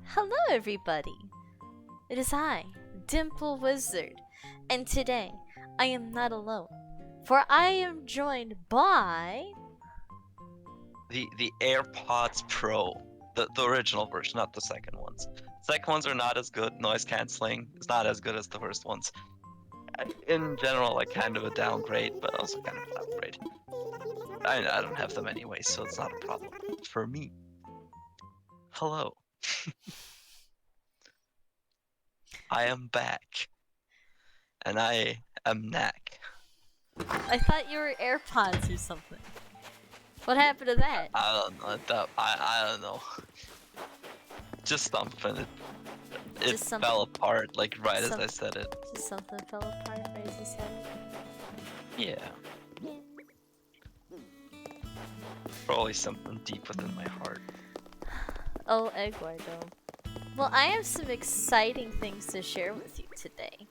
Hello, everybody! It is I, Dimple Wizard, and today I am not alone, for I am joined by. The AirPods Pro, the original version, not the second ones. Second ones are not as good. Noise canceling is not as good as the first ones. In general, like kind of a downgrade, but also kind of an upgrade. I don't have them anyway, so it's not a problem for me. Hello. I am back. And I am Knack. I thought you were AirPods or something. What happened to that? I don't know. I don't know. Just something. It Just some- fell apart like right as some- I said it. Just something fell apart right as you said it. Yeah. Probably something deep within my heart. Oh, Eduardo. Well, I have some exciting things to share with you today.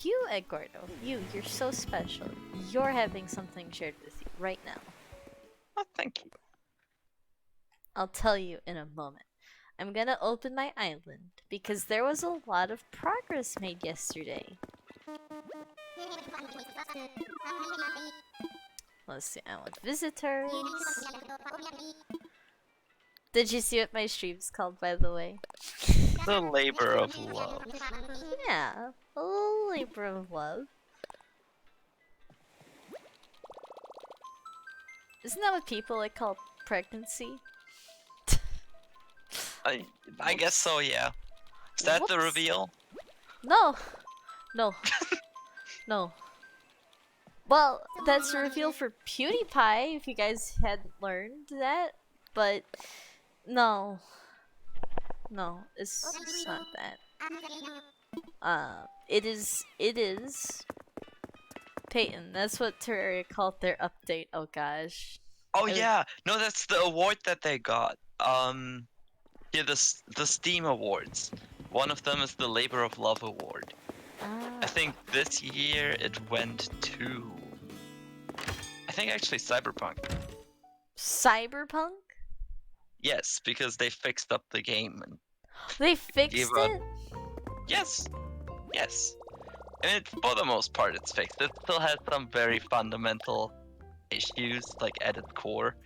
You, Eduardo, you're so special. You're having something shared with you right now. Oh, thank you. I'll tell you in a moment. I'm gonna open my island because there was a lot of progress made yesterday. Let's see, I want visitors. Did you see what my stream's called, by the way? The labor of love. Yeah, a little labor of love. Isn't that what people like call pregnancy? I guess so, yeah. Is that the Whoops. reveal? No, no, no. Well, that's a reveal for PewDiePie, if you guys hadn't learned that. But no, it's not that. It is Peyton. That's what Terraria called their update. Oh gosh. Oh I- yeah, no, that's the award that they got. Yeah, the Steam Awards. One of them is the Labor of Love Award. I think this year it went to. I think actually Cyberpunk. Cyberpunk? Yes, because they fixed up the game and They fixed Gave up. it? yes, yes. And it, for the most part, it's fixed. It still has some very fundamental issues, like at its core,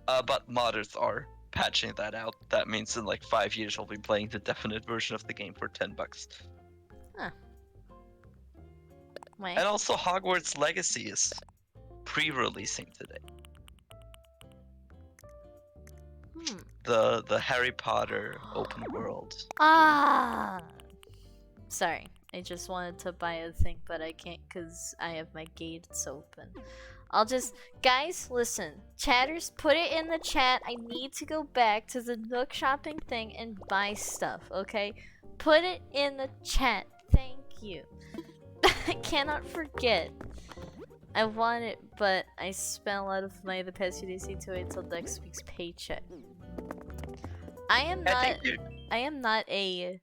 but modders are patching that out. That means in like 5 years, we'll be playing the definite version of the game for $10. Wait. And also, Hogwarts Legacy is pre-releasing today. The Harry Potter open world. Ah! Sorry, I just wanted to buy a thing, but I can't because I have my gates open. I'll just. Guys, listen. Chatters, put it in the chat. I need to go back to the Nook shopping thing and buy stuff, okay? Put it in the chat. Thank you. I cannot forget. I want it, but I spent a lot of money the past few days. Need to wait till next week's paycheck. I am not a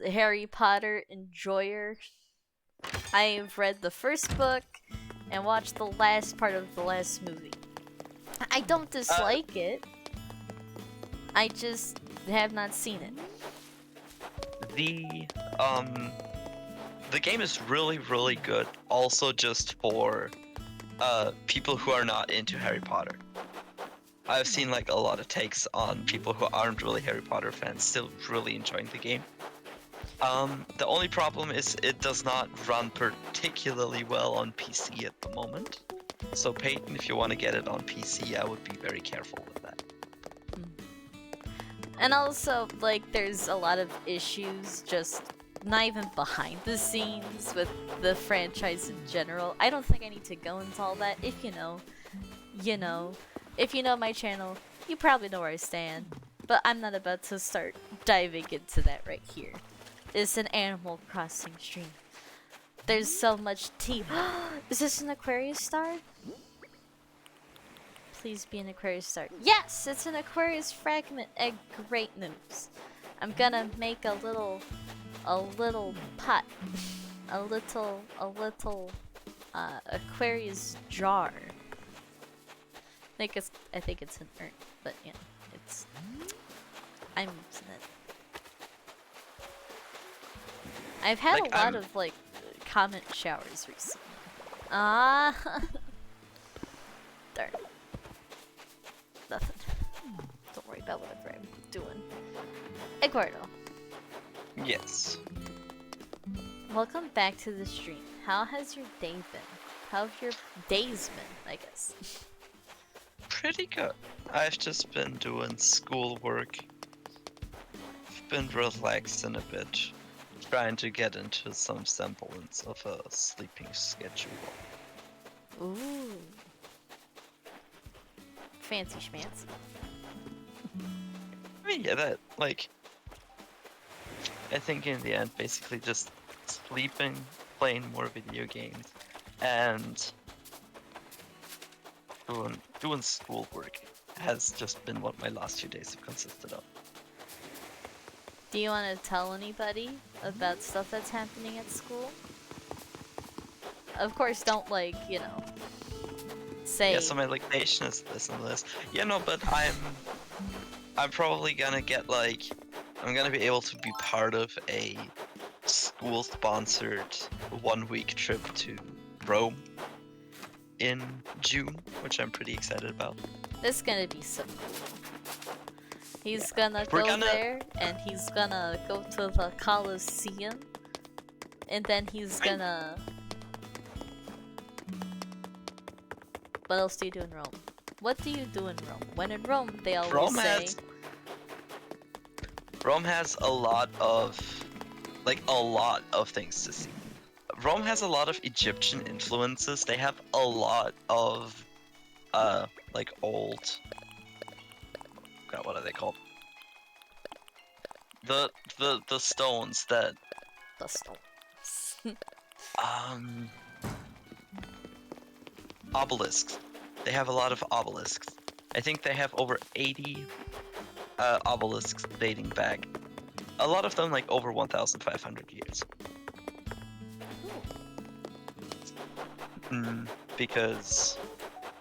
Harry Potter enjoyer. I've read the first book and watched the last part of the last movie. I don't dislike it. I just have not seen it. The game is really, really good. Also, just for people who are not into Harry Potter. I've seen like a lot of takes on people who aren't really Harry Potter fans still really enjoying the game. The only problem is it does not run particularly well on PC at the moment. So Peyton, if you want to get it on PC, I would be very careful with that. And also, like, there's a lot of issues just not even behind the scenes with the franchise in general. I don't think I need to go into all that. If you know, you know. If you know my channel, you probably know where I stand. But I'm not about to start diving into that right here. It's an Animal Crossing stream. There's so much tea. Is this an Aquarius star? Please be an Aquarius star. Yes, it's an Aquarius fragment egg. Great news. I'm gonna make a little pot, a little Aquarius jar. I think it's an urn, but yeah, it's I'm using it. I've had Like, a lot I'm- of like comment showers recently. Ah, darn. Nothing. Don't worry about whatever I'm doing. Eduardo, Yes. welcome back to the stream. How has your day been? How have your days been, I guess? Pretty good. I've just been doing schoolwork. Been relaxing a bit. Trying to get into some semblance of a sleeping schedule. Ooh. Fancy schmancy. I mean, yeah, that, like... I think in the end, basically just sleeping, playing more video games, and doing schoolwork has just been what my last 2 days have consisted of. Do you want to tell anybody about stuff that's happening at school? Of course, don't like, you know, say. Yeah, so my location is this and this. Yeah, no, but I'm probably gonna get like, I'm gonna be able to be part of a school-sponsored 1-week trip to Rome in June, which I'm pretty excited about. This is gonna be so cool. He's gonna We're go gonna- there, and he's gonna go to the Colosseum, and then he's gonna. What else do you do in Rome? What do you do in Rome? When in Rome, they always Rome say. Rome has a lot of things to see. Rome has a lot of Egyptian influences. They have a lot of like old, God, what are they called? The stones that The stones. um obelisks. They have a lot of obelisks. I think they have over 80 obelisks dating back. A lot of them like over 1,500 years. Because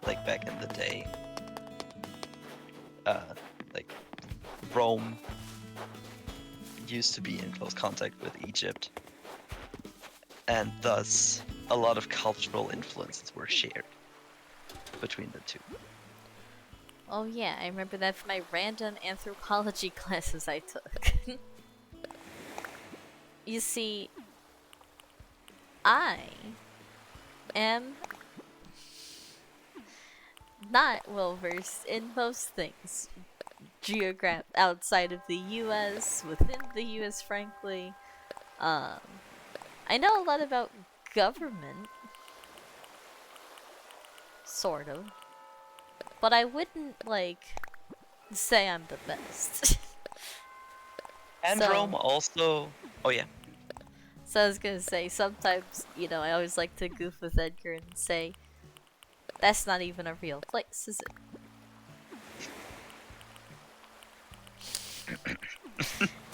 like back in the day, like Rome used to be in close contact with Egypt, and thus a lot of cultural influences were shared between the two. Oh yeah, I remember that from my random anthropology classes I took. You see, I am not well versed in most things. Outside of the US, within the US, frankly. I know a lot about government. Sort of. But I wouldn't, like, say I'm the best. And So- Rome also. Oh yeah. So I was gonna say, sometimes, you know, I always like to goof with Edgar and say, that's not even a real place, is it?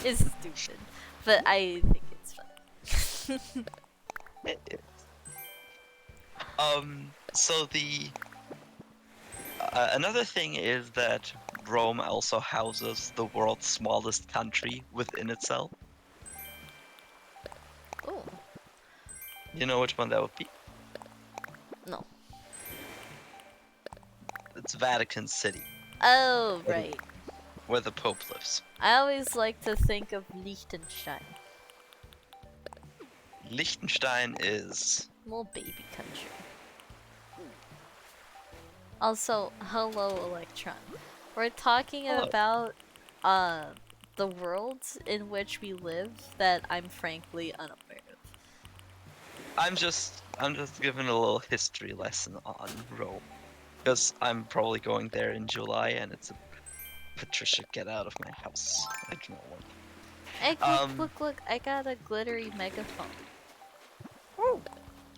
It's stupid, but I think it's fun. So the another thing is that Rome also houses the world's smallest country within itself. Oh, You know which one that would be? no. It's Vatican City, Oh, right. where the Pope lives. I always like to think of Liechtenstein. Liechtenstein is Little baby country. Also, hello Electron. We're talking Hello. about the worlds in which we live that I'm frankly unaware of. I'm just giving a little history lesson on Rome, because I'm probably going there in July, and it's a Patricia, get out of my house. I do not want. Hey, look, Um, look, I got a glittery megaphone.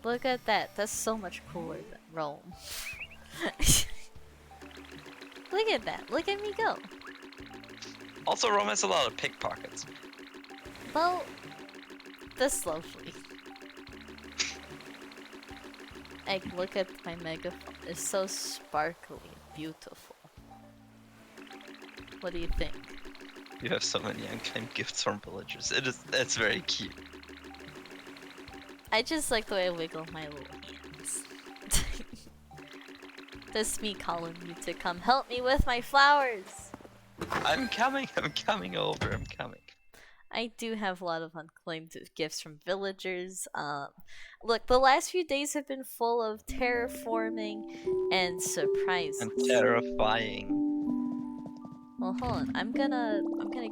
Look at that, that's so much cooler than Rome. Look at that, look at me go. Also, Rome has a lot of pickpockets. Well, this lovely. Egg, look at my megaphone. It's so sparkly and beautiful. What do you think? You have so many unclaimed gifts from villagers. It's very cute. I just like the way I wiggle my little hands. That's me calling you to come help me with my flowers. I'm coming over, I'm coming. I do have a lot of unclaimed gifts from villagers. Look, the last few days have been full of terraforming and surprises. And terrifying. Well, hold on. I'm gonna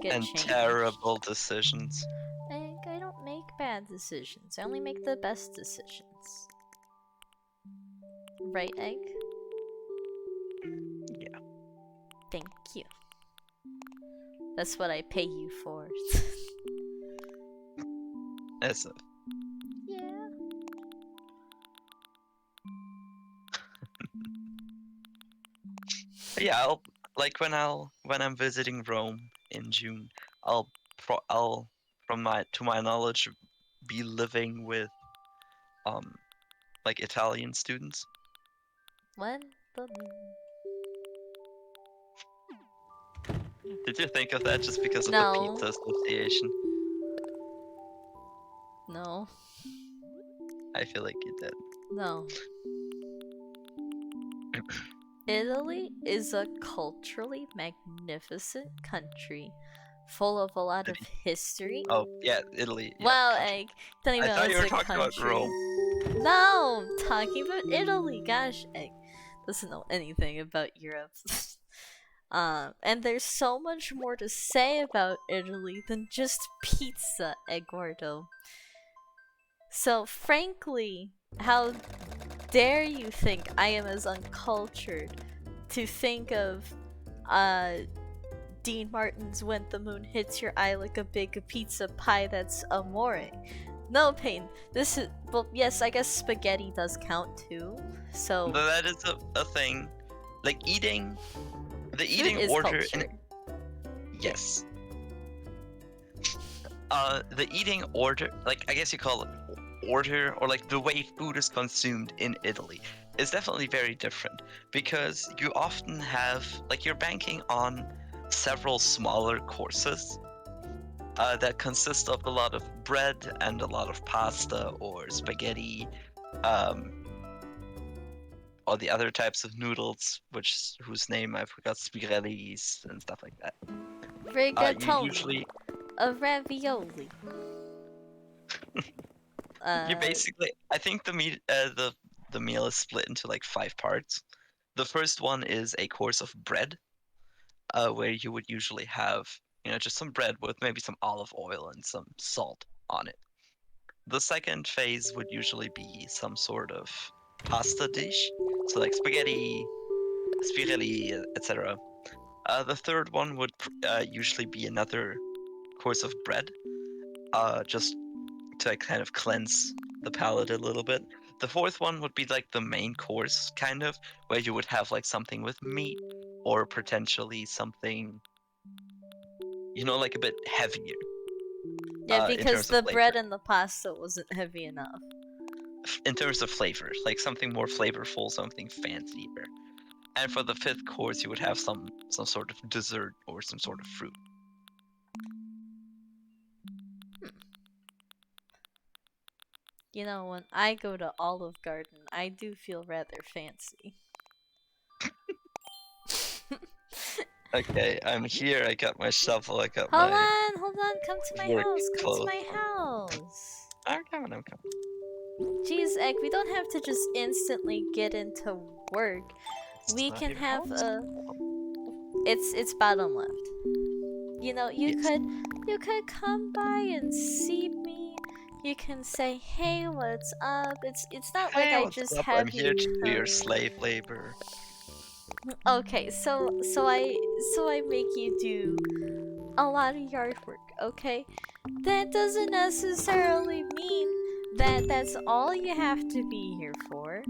get And changed. terrible decisions. I don't make bad decisions. I only make the best decisions. Right, Egg? Yeah. Thank you. That's what I pay you for. As a Yeah. yeah, I'll like when I'm visiting Rome in June, I'll from my knowledge be living with like Italian students. When the Did you think of that just because of No. the pizza association? No. I feel like you did. No. Italy is a culturally magnificent country, full of a lot of history. Oh yeah, Italy. Yeah, Wow, country. Egg. Don't even I know thought you it's were a talking about country. Rome. No, I'm talking about Italy. Gosh, Egg doesn't know anything about Europe. And there's so much more to say about Italy than just pizza, Eduardo. So, frankly, how dare you think I am as uncultured to think of, Dean Martin's When the Moon Hits Your Eye Like a Big Pizza Pie that's amore. No, Pain. This is, well, yes, I guess spaghetti does count too. So, Though that is a thing. Like eating, the food eating is order. culture. Yes. The eating order, like I guess you call it order, or like the way food is consumed in Italy, is definitely very different because you often have like you're banking on several smaller courses that consist of a lot of bread and a lot of pasta or spaghetti, or the other types of noodles, whose name I forgot, spirellis and stuff like that. You Rigatoni. usually A ravioli. you basically, I think the meal is split into like 5 parts. The first one is a course of bread, where you would usually have, just some bread with maybe some olive oil and some salt on it. The second phase would usually be some sort of pasta dish, so like spaghetti, spirelli, etc. The third one would usually be another course of bread, just to kind of cleanse the palate a little bit. The fourth one would be like the main course, kind of, where you would have like something with meat or potentially something, like a bit heavier. Yeah, in because terms of the flavor. bread and the pasta wasn't heavy enough. In terms of flavor, like something more flavorful, something fancier. And for the fifth course, you would have some sort of dessert or some sort of fruit. You know, when I go to Olive Garden, I do feel rather fancy. Okay, I'm here. I got my shovel. I got Hold my. on, come to my work house, come to clothes my on. house. I'm coming. Jeez, Egg, we don't have to just instantly get into work. We not can your have house. it's bottom left. You know, you Yes. could come by and see me. You can say, "Hey, what's up?" It's not like Hey, I what's just up? have I'm here to do your come- slave labor. Okay, so I make you do a lot of yard work, okay? That doesn't necessarily mean that that's all you have to be here for.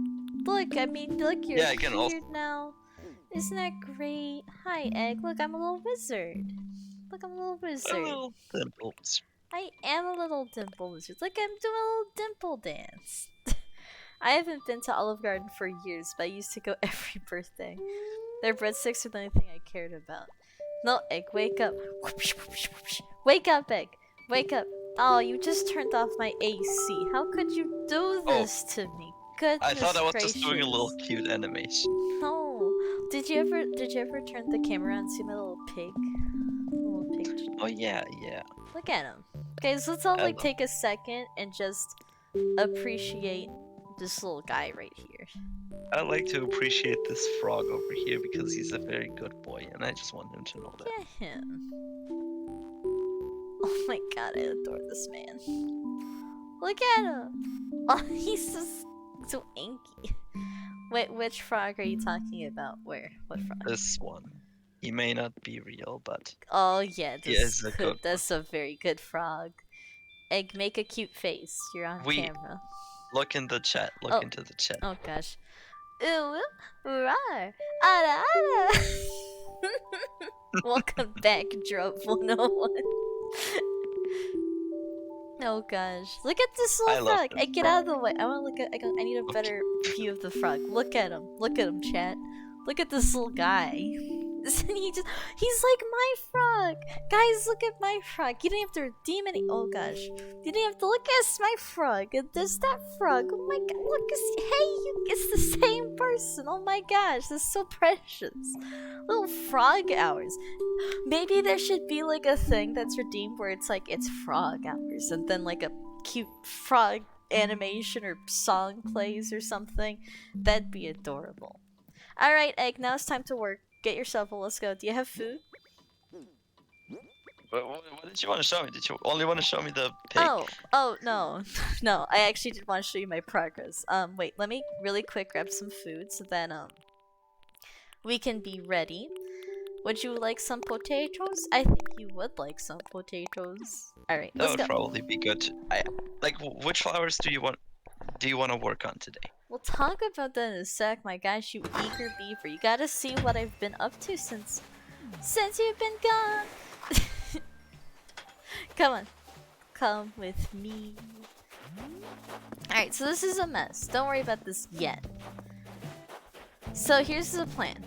Look, I mean, look, you're Yeah, I can also- here now. Isn't that great? Hi, Egg. Look, I'm a little wizard. Look, I'm a little wizard. little dimples. I am a little dimple wizard. Like, I'm doing a little dimple dance. I haven't been to Olive Garden for years, but I used to go every birthday. Their breadsticks are the only thing I cared about. No, Egg, wake up. Wake up, Egg. Wake up. Oh, you just turned off my AC. How could you do this to me? Goodness I thought I was gracious. just doing a little cute animation. No. Did you ever turn the camera on and see my little pig? Little pig. Oh yeah, yeah. Look at him. Guys, let's all like Hello. take a second and just appreciate this little guy right here. I like to appreciate this frog over here because he's a very good boy, and I just want him to know that. Look at him. Oh my god, I adore this man. Look at him. Oh, he's so inky. Wait, which frog are you talking about? Where? What frog? This one. He may not be real, but Oh yeah, he is a good that's a very good frog. Egg, make a cute face. You're on camera. look in the chat. Look Oh. into the chat. Oh gosh. Ooh, rar, ara, ara. Welcome back, Drop 101. Oh gosh. Look at this I little love frog. this Hey, get out of the way. I wanna look at I need a better view of the frog. Look at him. Look at him, chat. Look at this little guy. He's like my frog. Guys, look at my frog. You didn't have to redeem any. Oh gosh. You didn't have to look at my frog. And there's that frog. Oh my god. Look, it's the same person. Oh my gosh. This is so precious. Little frog hours. Maybe there should be like a thing that's redeemed where it's like it's frog hours and then like a cute frog animation or song plays or something. That'd be adorable. Alright, Egg, now it's time to work. Get your shovel, let's go. Do you have food? What did you want to show me? Did you only want to show me the pig? Oh, no. No, I actually did want to show you my progress. Wait, let me really quick grab some food so then, we can be ready. Would you like some potatoes? I think you would like some potatoes. Alright, That let's would go. probably be good. Which flowers do you want to work on today? We'll talk about that in a sec, my gosh, you eager beaver. You gotta see what I've been up to since you've been gone. Come on. Come with me. Alright, so this is a mess. Don't worry about this yet. So here's the plan.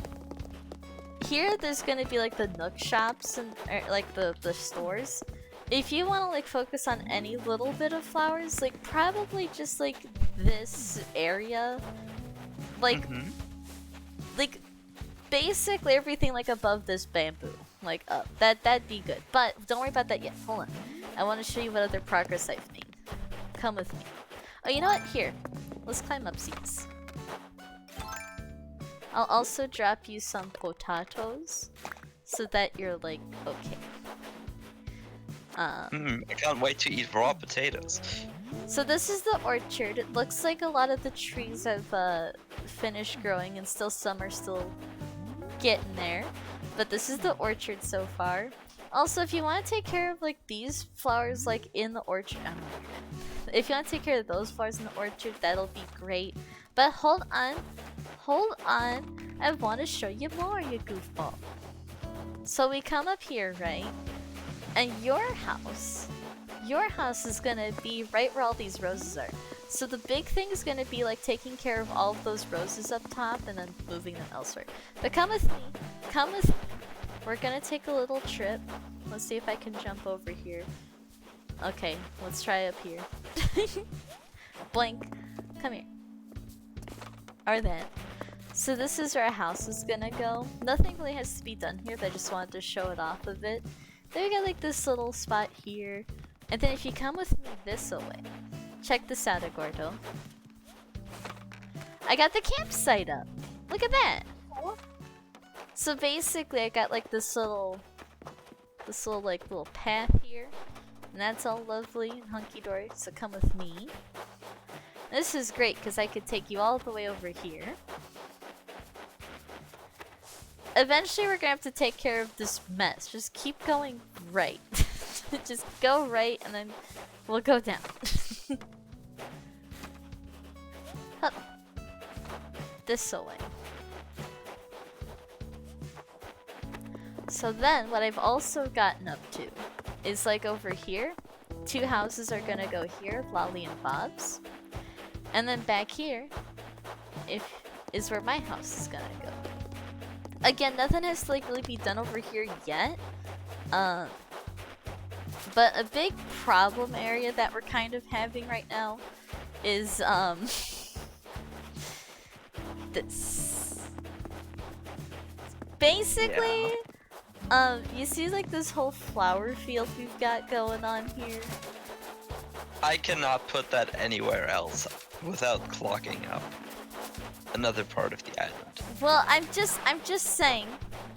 Here, there's gonna be like the nook shops and like the stores. If you want to like focus on any little bit of flowers, like probably just like this area, like like basically everything like above this bamboo, like up. That'd be good. But don't worry about that yet. Hold on. I want to show you what other progress I've made. Come with me. Oh, you know what? Here, let's climb up seats. I'll also drop you some potatoes so that you're like okay. I can't wait to eat raw potatoes. So this is the orchard. It looks like a lot of the trees have finished growing and still some are still getting there. But this is the orchard so far. Also, if you want to take care of like these flowers like in the orchard, if you want to take care of those flowers in the orchard, that'll be great. But hold on. I want to show you more, you goofball. So we come up here, right? And your house is gonna be right where all these roses are. So the big thing is gonna be like taking care of all of those roses up top and then moving them elsewhere. But come with me. We're gonna take a little trip. Let's see if I can jump over here. Okay, let's try up here. Blink. Come here. Or that. So this is where our house is gonna go. Nothing really has to be done here, but I just wanted to show it off a bit. Then we got like this little spot here. And then if you come with me this way, check this out, Agordo. I got the campsite up. Look at that. So basically I got like this little like little path here. And that's all lovely and hunky-dory, so come with me. This is great because I could take you all the way over here. Eventually we're gonna have to take care of this mess. Just keep going right. Just go right and then we'll go down. Hup. This way. So then what I've also gotten up to is like over here. 2 houses are gonna go here, Lolly and Bob's. And then back here is where my house is gonna go. again, nothing has to like really be done over here yet. But a big problem area that we're kind of having right now is this. Basically, you see like this whole flower field we've got going on here? I cannot put that anywhere else without clogging up another part of the island. Well, I'm just saying,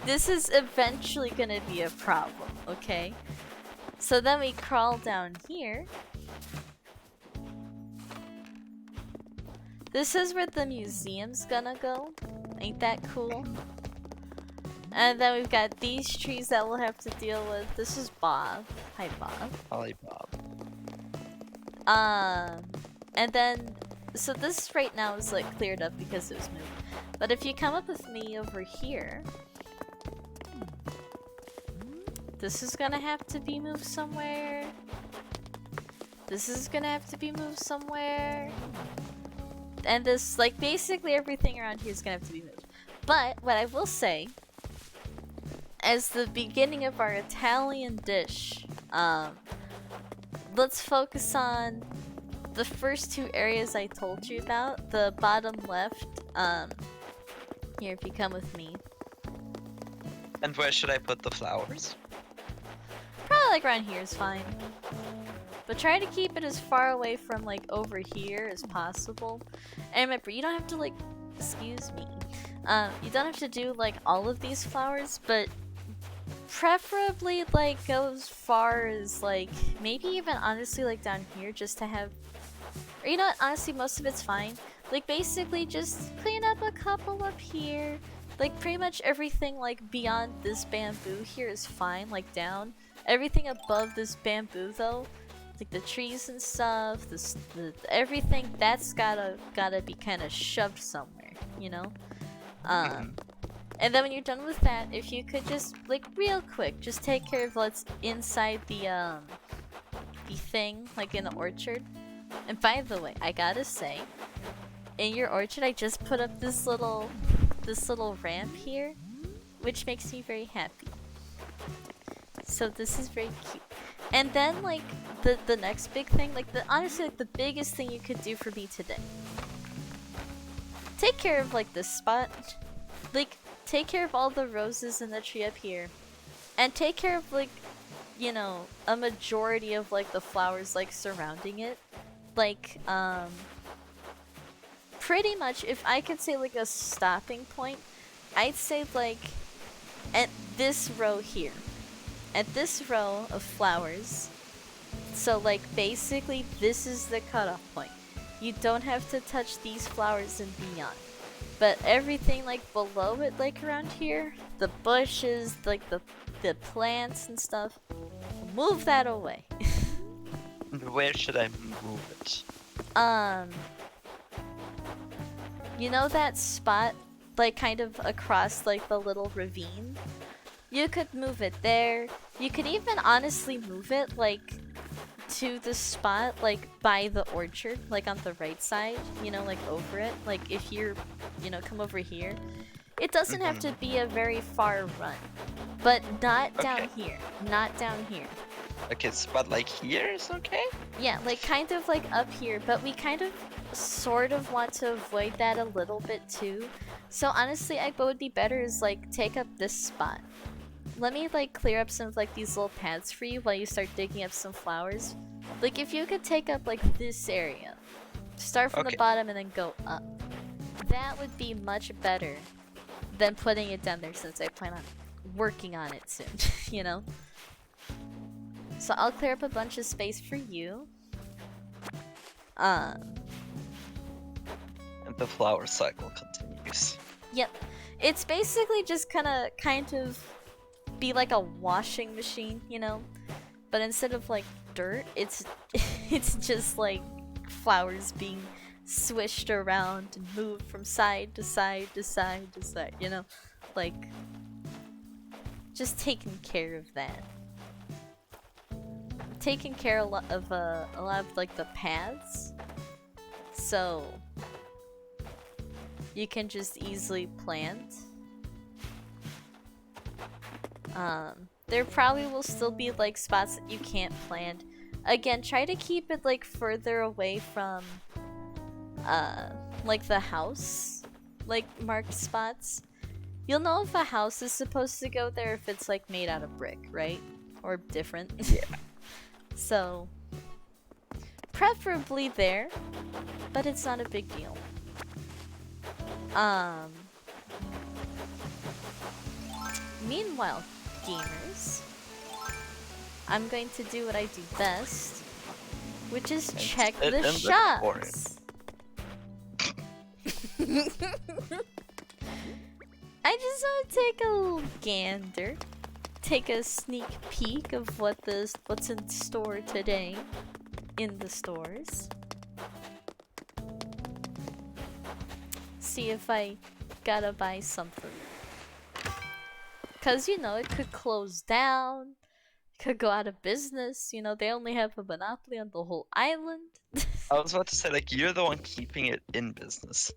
this is eventually gonna be a problem, okay? So then we crawl down here. This is where the museum's gonna go. Ain't that cool? And then we've got these trees that we'll have to deal with. This is Bob. Hi, Bob. Hi, Bob. And then, so this right now is like cleared up because it was moved. But if you come up with me over here, this is gonna have to be moved somewhere. This is gonna have to be moved somewhere. And this, like, basically everything around here is gonna have to be moved. But what I will say, as the beginning of our Italian dish, let's focus on the first two areas I told you about. The bottom left, here, if you come with me. And where should I put the flowers? Probably like around here is fine. But try to keep it as far away from like over here as possible. And remember, you don't have to like, excuse me. You don't have to do like all of these flowers, but preferably like go as far as like, maybe even honestly like down here just to have, or you know what, honestly most of it's fine. Like basically just clean up a couple up here. Like pretty much everything like beyond this bamboo here is fine, like down. Everything above this bamboo though, like the trees and stuff, everything that's gotta be kind of shoved somewhere, you know. And then when you're done with that, if you could just like real quick, just take care of what's inside the thing, like in the orchard. And by the way, I gotta say, in your orchard, I just put up this little ramp here, which makes me very happy. So this is very cute. And then like the next big thing, like honestly like the biggest thing you could do for me today. Take care of like this spot. Like take care of all the roses in the tree up here. And take care of like, you know, a majority of like the flowers like surrounding it. Like pretty much if I could say like a stopping point, I'd say like at this row here. At this row of flowers, so like basically this is the cutoff point. You don't have to touch these flowers and beyond. But everything like below it, like around here, the bushes, like the plants and stuff, move that away. Where should I move it? You know that spot, like kind of across like the little ravine? You could move it there. You could even honestly move it like to the spot like by the orchard, like on the right side, you know, like over it. Like if you're, you know, come over here. It doesn't have to be a very far run, but not down here. Not down here. Okay, spot like here is okay? Yeah, like kind of like up here, but we kind of sort of want to avoid that a little bit too. So honestly, what would be better is like take up this spot. Let me like clear up some of like these little paths for you while you start digging up some flowers. Like if you could take up like this area, start from the bottom and then go up. That would be much better than putting it down there since I plan on working on it soon, you know? So I'll clear up a bunch of space for you. And the flower cycle continues. Yep. It's basically just gonna kind of be like a washing machine, you know? But instead of like dirt, it's just like flowers being swished around and moved from side to side to side to side, you know? Like, just taking care of that. Taking care of a lot of like the paths, so you can just easily plant. There probably will still be like spots that you can't plant. Again, try to keep it like further away from like the house, like marked spots. You'll know if a house is supposed to go there if it's like made out of brick, right? Or different. Yeah. So preferably there, but it's not a big deal. Meanwhile, gamers, I'm going to do what I do best, which is check sit the in the shops. I just want to take a little gander, take a sneak peek of what's in store today in the stores. See if I gotta buy something. Cause you know, it could close down, could go out of business, you know, they only have a monopoly on the whole island. I was about to say, like, you're the one keeping it in business.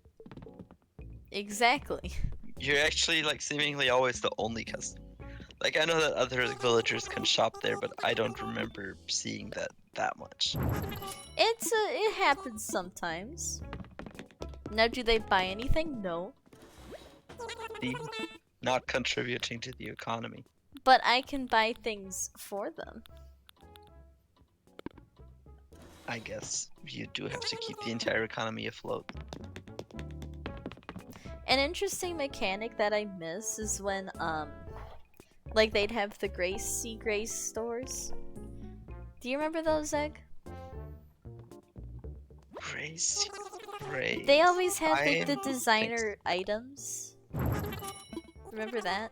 Exactly. You're actually, like, seemingly always the only customer. Like, I know that other villagers can shop there, but I don't remember seeing that much. It happens sometimes. Now, do they buy anything? No. See? Not contributing to the economy. But I can buy things for them. I guess you do have to keep the entire economy afloat. An interesting mechanic that I miss is when, like they'd have the Grace stores. Do you remember those, Egg? Grace. They always had like the I designer items. Remember that?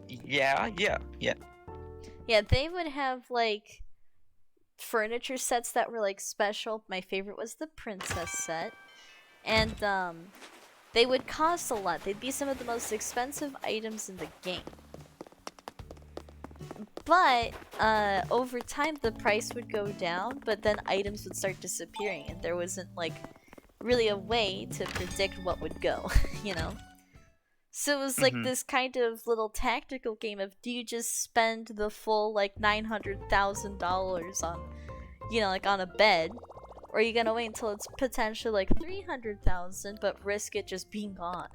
Yeah. Yeah, they would have like furniture sets that were like special. My favorite was the princess set. And they would cost a lot. They'd be some of the most expensive items in the game. But over time the price would go down, but then items would start disappearing and there wasn't like really a way to predict what would go, you know? So it was like this kind of little tactical game of, do you just spend the full like $900,000 on, you know, like on a bed, or are you gonna wait until it's potentially like 300,000 but risk it just being gone?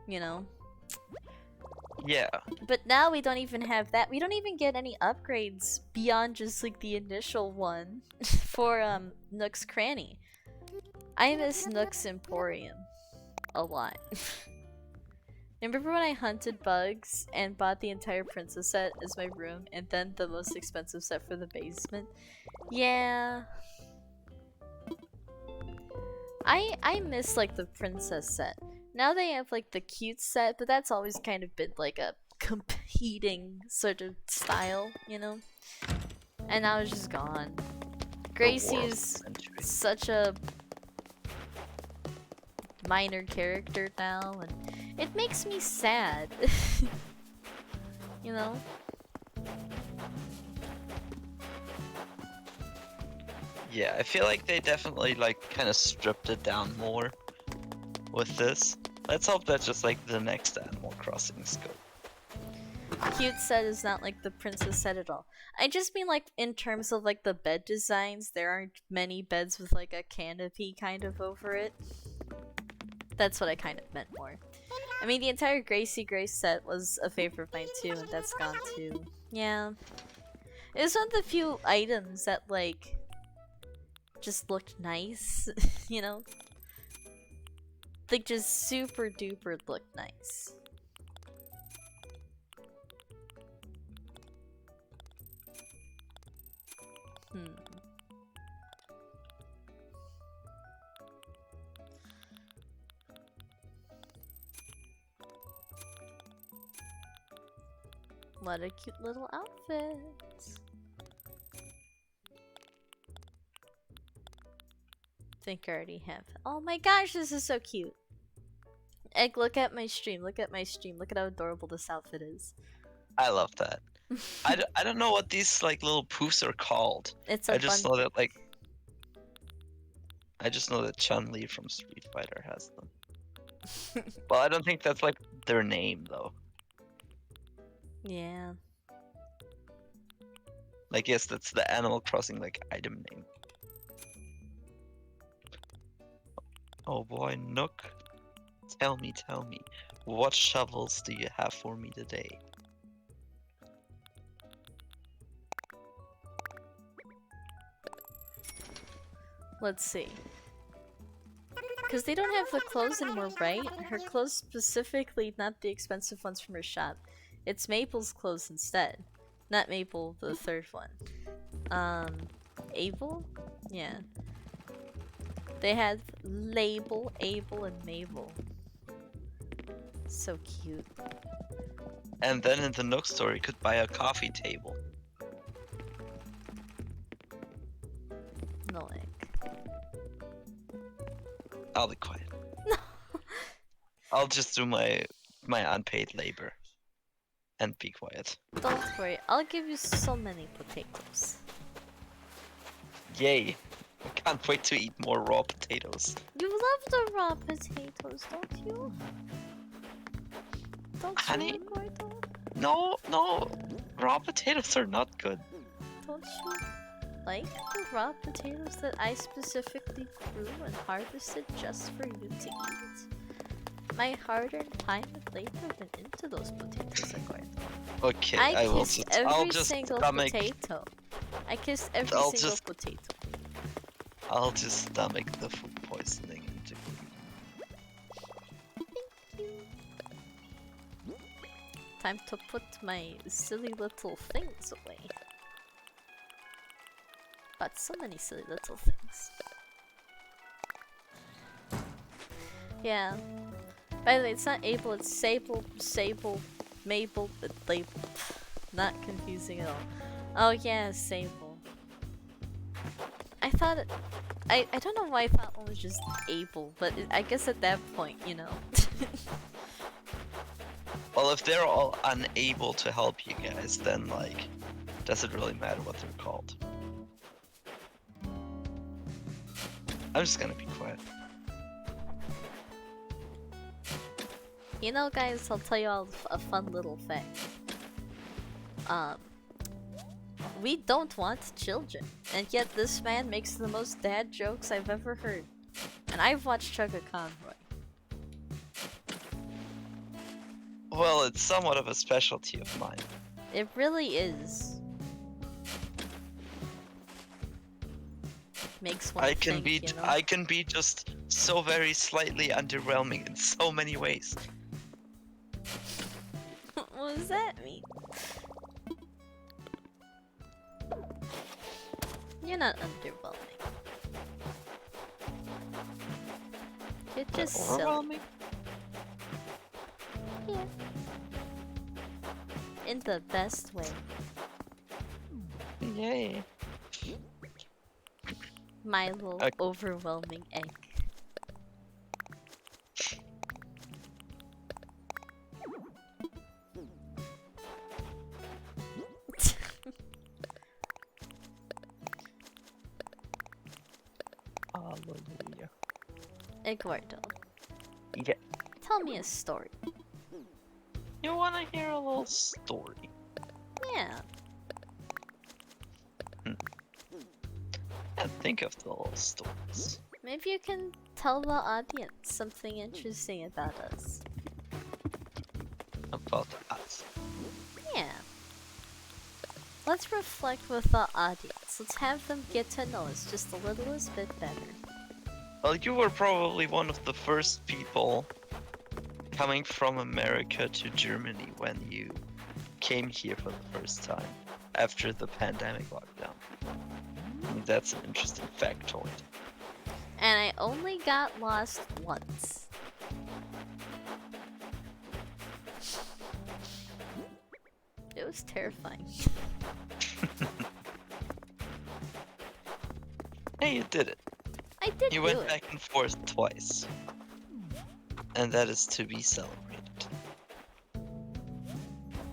You know? Yeah. But now we don't even have that. We don't even get any upgrades beyond just like the initial one for Nook's Cranny. I miss Nook's Emporium a lot. Remember when I hunted bugs and bought the entire princess set as my room and then the most expensive set for the basement? Yeah. I miss like the princess set. Now they have like the cute set, but that's always kind of been like a competing sort of style, you know? And now it's just gone. Gracie's such a minor character now, and it makes me sad. You know? Yeah, I feel like they definitely like kind of stripped it down more with this. Let's hope that's just like the next Animal Crossing scope. Cute set is not like the princess set at all. I just mean like in terms of like the bed designs, there aren't many beds with like a canopy kind of over it. That's what I kind of meant more. I mean, the entire Gracie Grace set was a favorite of mine too, and that's gone too. Yeah. It was one of the few items that like just looked nice, you know? Like just super duper looked nice. What a cute little outfit. Think I already have. Oh my gosh, this is so cute. Egg, look at my stream. Look at my stream. Look at how adorable this outfit is. I love that. I don't know what these like little poofs are called. I just know that like Chun-Li from Street Fighter has them. Well, I don't think that's like their name though. Yeah. Like, yes, that's the Animal Crossing like item name. Oh boy, Nook. Tell me, what shovels do you have for me today? Let's see. Because they don't have the clothes anymore, right? Her clothes specifically, not the expensive ones from her shop. It's Maple's clothes instead. Not Maple, the third one. Abel? Yeah. They had Label, Abel, and Mabel. So cute. And then in the Nook store, you could buy a coffee table. No egg. I'll be quiet. I'll just do my unpaid labor and be quiet. Don't worry, I'll give you so many potatoes. Yay! I can't wait to eat more raw potatoes. You love the raw potatoes, don't you? Don't Honey? you, Gordo? No, raw potatoes are not good. Don't you like the raw potatoes that I specifically grew and harvested just for you to eat? My hard-earned time and labor went into those potatoes, Gordo. Okay, I will kissed just. I'll every just single stomach. potato. I kissed every I'll single just- potato. I'll just stomach the food poisoning into. Time to put my silly little things away. But so many silly little things. Yeah. By the way, it's not Able, it's Sable, Mabel, and Label. Not confusing at all. Oh yeah, Sable. I thought it, I don't know why I thought one was just Able, but I guess at that point, you know. Well, if they're all unable to help you guys, then like, does it really matter what they're called? I'm just gonna be quiet. You know, guys, I'll tell you all a fun little fact. We don't want children, and yet this man makes the most dad jokes I've ever heard. And I've watched Chugga Conroy. Well, it's somewhat of a specialty of mine. It really is. Makes one think, you know? I can be just so very slightly underwhelming in so many ways. What does that mean? You're not underwhelming. You're just silly. Overwhelming? Yeah. In the best way. Yay. My little Okay. overwhelming egg. Hallelujah. Eduardo, Yeah. tell me a story. You wanna hear a little story? Yeah. And think of the little stories. Maybe you can tell the audience something interesting about us. About us. Yeah. Let's reflect with the audience. Let's have them get to know us just a littlest bit better. Well, you were probably one of the first people coming from America to Germany when you came here for the first time after the pandemic lockdown. That's an interesting factoid. And I only got lost once. It was terrifying. Hey, you did it. I did You do went it. back and forth twice. And that is to be celebrated.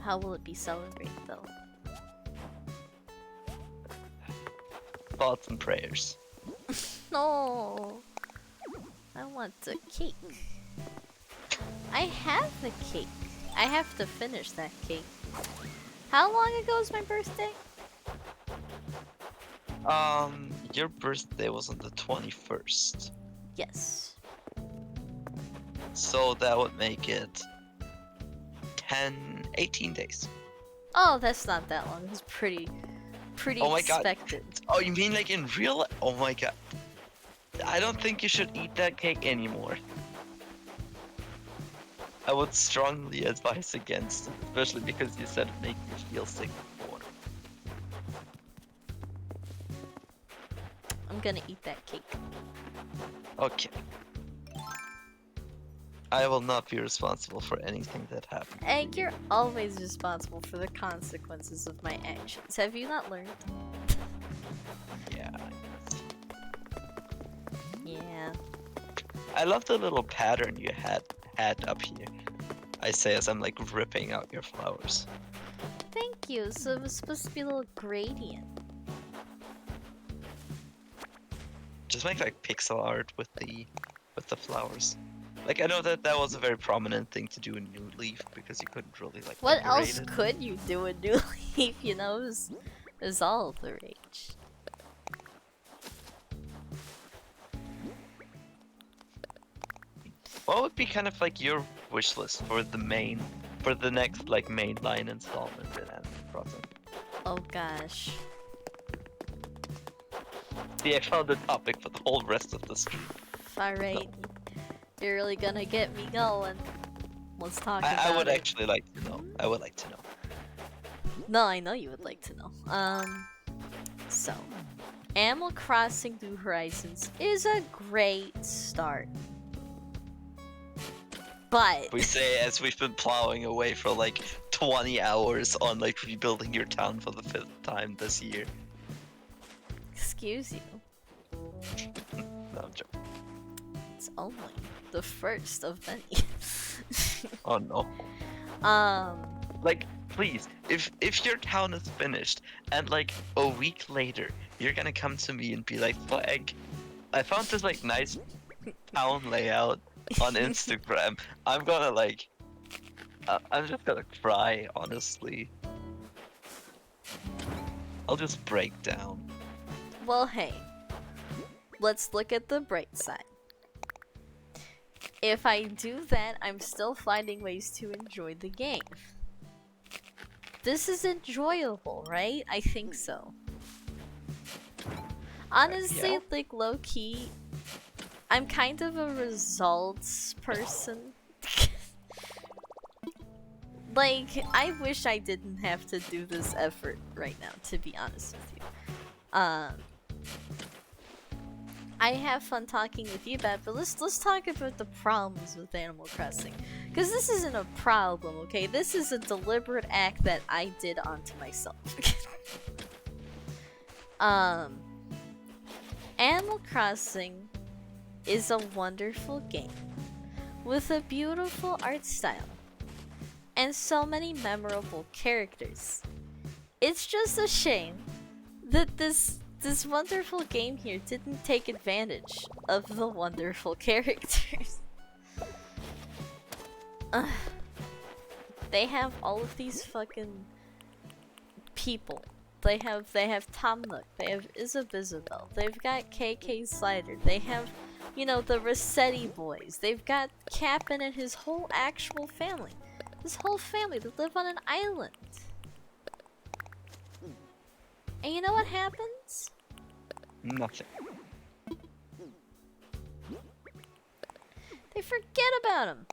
How will it be celebrated though? Thoughts and prayers. No. I want a cake. I have the cake. I have to finish that cake. How long ago is my birthday? Your birthday was on the 21st. Yes. So that would make it 18 days. Oh, that's not that long. It's pretty Oh my god. expected. Oh, you mean like in real life? Oh my god. I don't think you should eat that cake anymore. I would strongly advise against it, especially because you said it made you feel sick before. I'm gonna eat that cake. Okay. I will not be responsible for anything that happens. Egg, you're always responsible for the consequences of my actions. Have you not learned? Yeah. Yeah. I love the little pattern you had up here. I say as I'm like ripping out your flowers. Thank you. So it was supposed to be a little gradient. Just make like pixel art with the flowers. Like I know that was a very prominent thing to do in New Leaf because you couldn't really like. What decorate else it. could you do in New Leaf? You know, it was all the rage. What would be kind of like your wish list for the next like mainline installment in Animal Crossing? Oh gosh. See, I found the topic for the whole rest of the stream. Alright. You're really gonna get me going. Let's talk about I would it. actually like to know. I would like to know. No, I know you would like to know. So, Animal Crossing New Horizons is a great start. But We say as we've been plowing away for like 20 hours on like rebuilding your town for the 5th time this year. excuse you, No, I'm joking. it's only the first of many. Oh no. Like, please, if your town is finished and like a week later you're gonna come to me and be like, Flag, I found this like nice town layout on Instagram. I'm gonna like, I'm just gonna cry, honestly. I'll just break down. Well, hey, let's look at the bright side. If I do that, I'm still finding ways to enjoy the game. This is enjoyable, right? I think so. Honestly, Yeah. like low key, I'm kind of a results person. Like, I wish I didn't have to do this effort right now, to be honest with you. I have fun talking with you about, but let's talk about the problems with Animal Crossing. Because this isn't a problem, okay? This is a deliberate act that I did onto myself. Animal Crossing is a wonderful game with a beautiful art style and so many memorable characters. It's just a shame that this wonderful game here didn't take advantage of the wonderful characters. Ugh. They have all of these fucking people. They have Tom Nook, they have Isabel, they've got KK Slider, they have, you know, the Rossetti boys, they've got Cap'n and his whole actual family. This whole family that live on an island. And you know what happens? Nothing. They forget about him.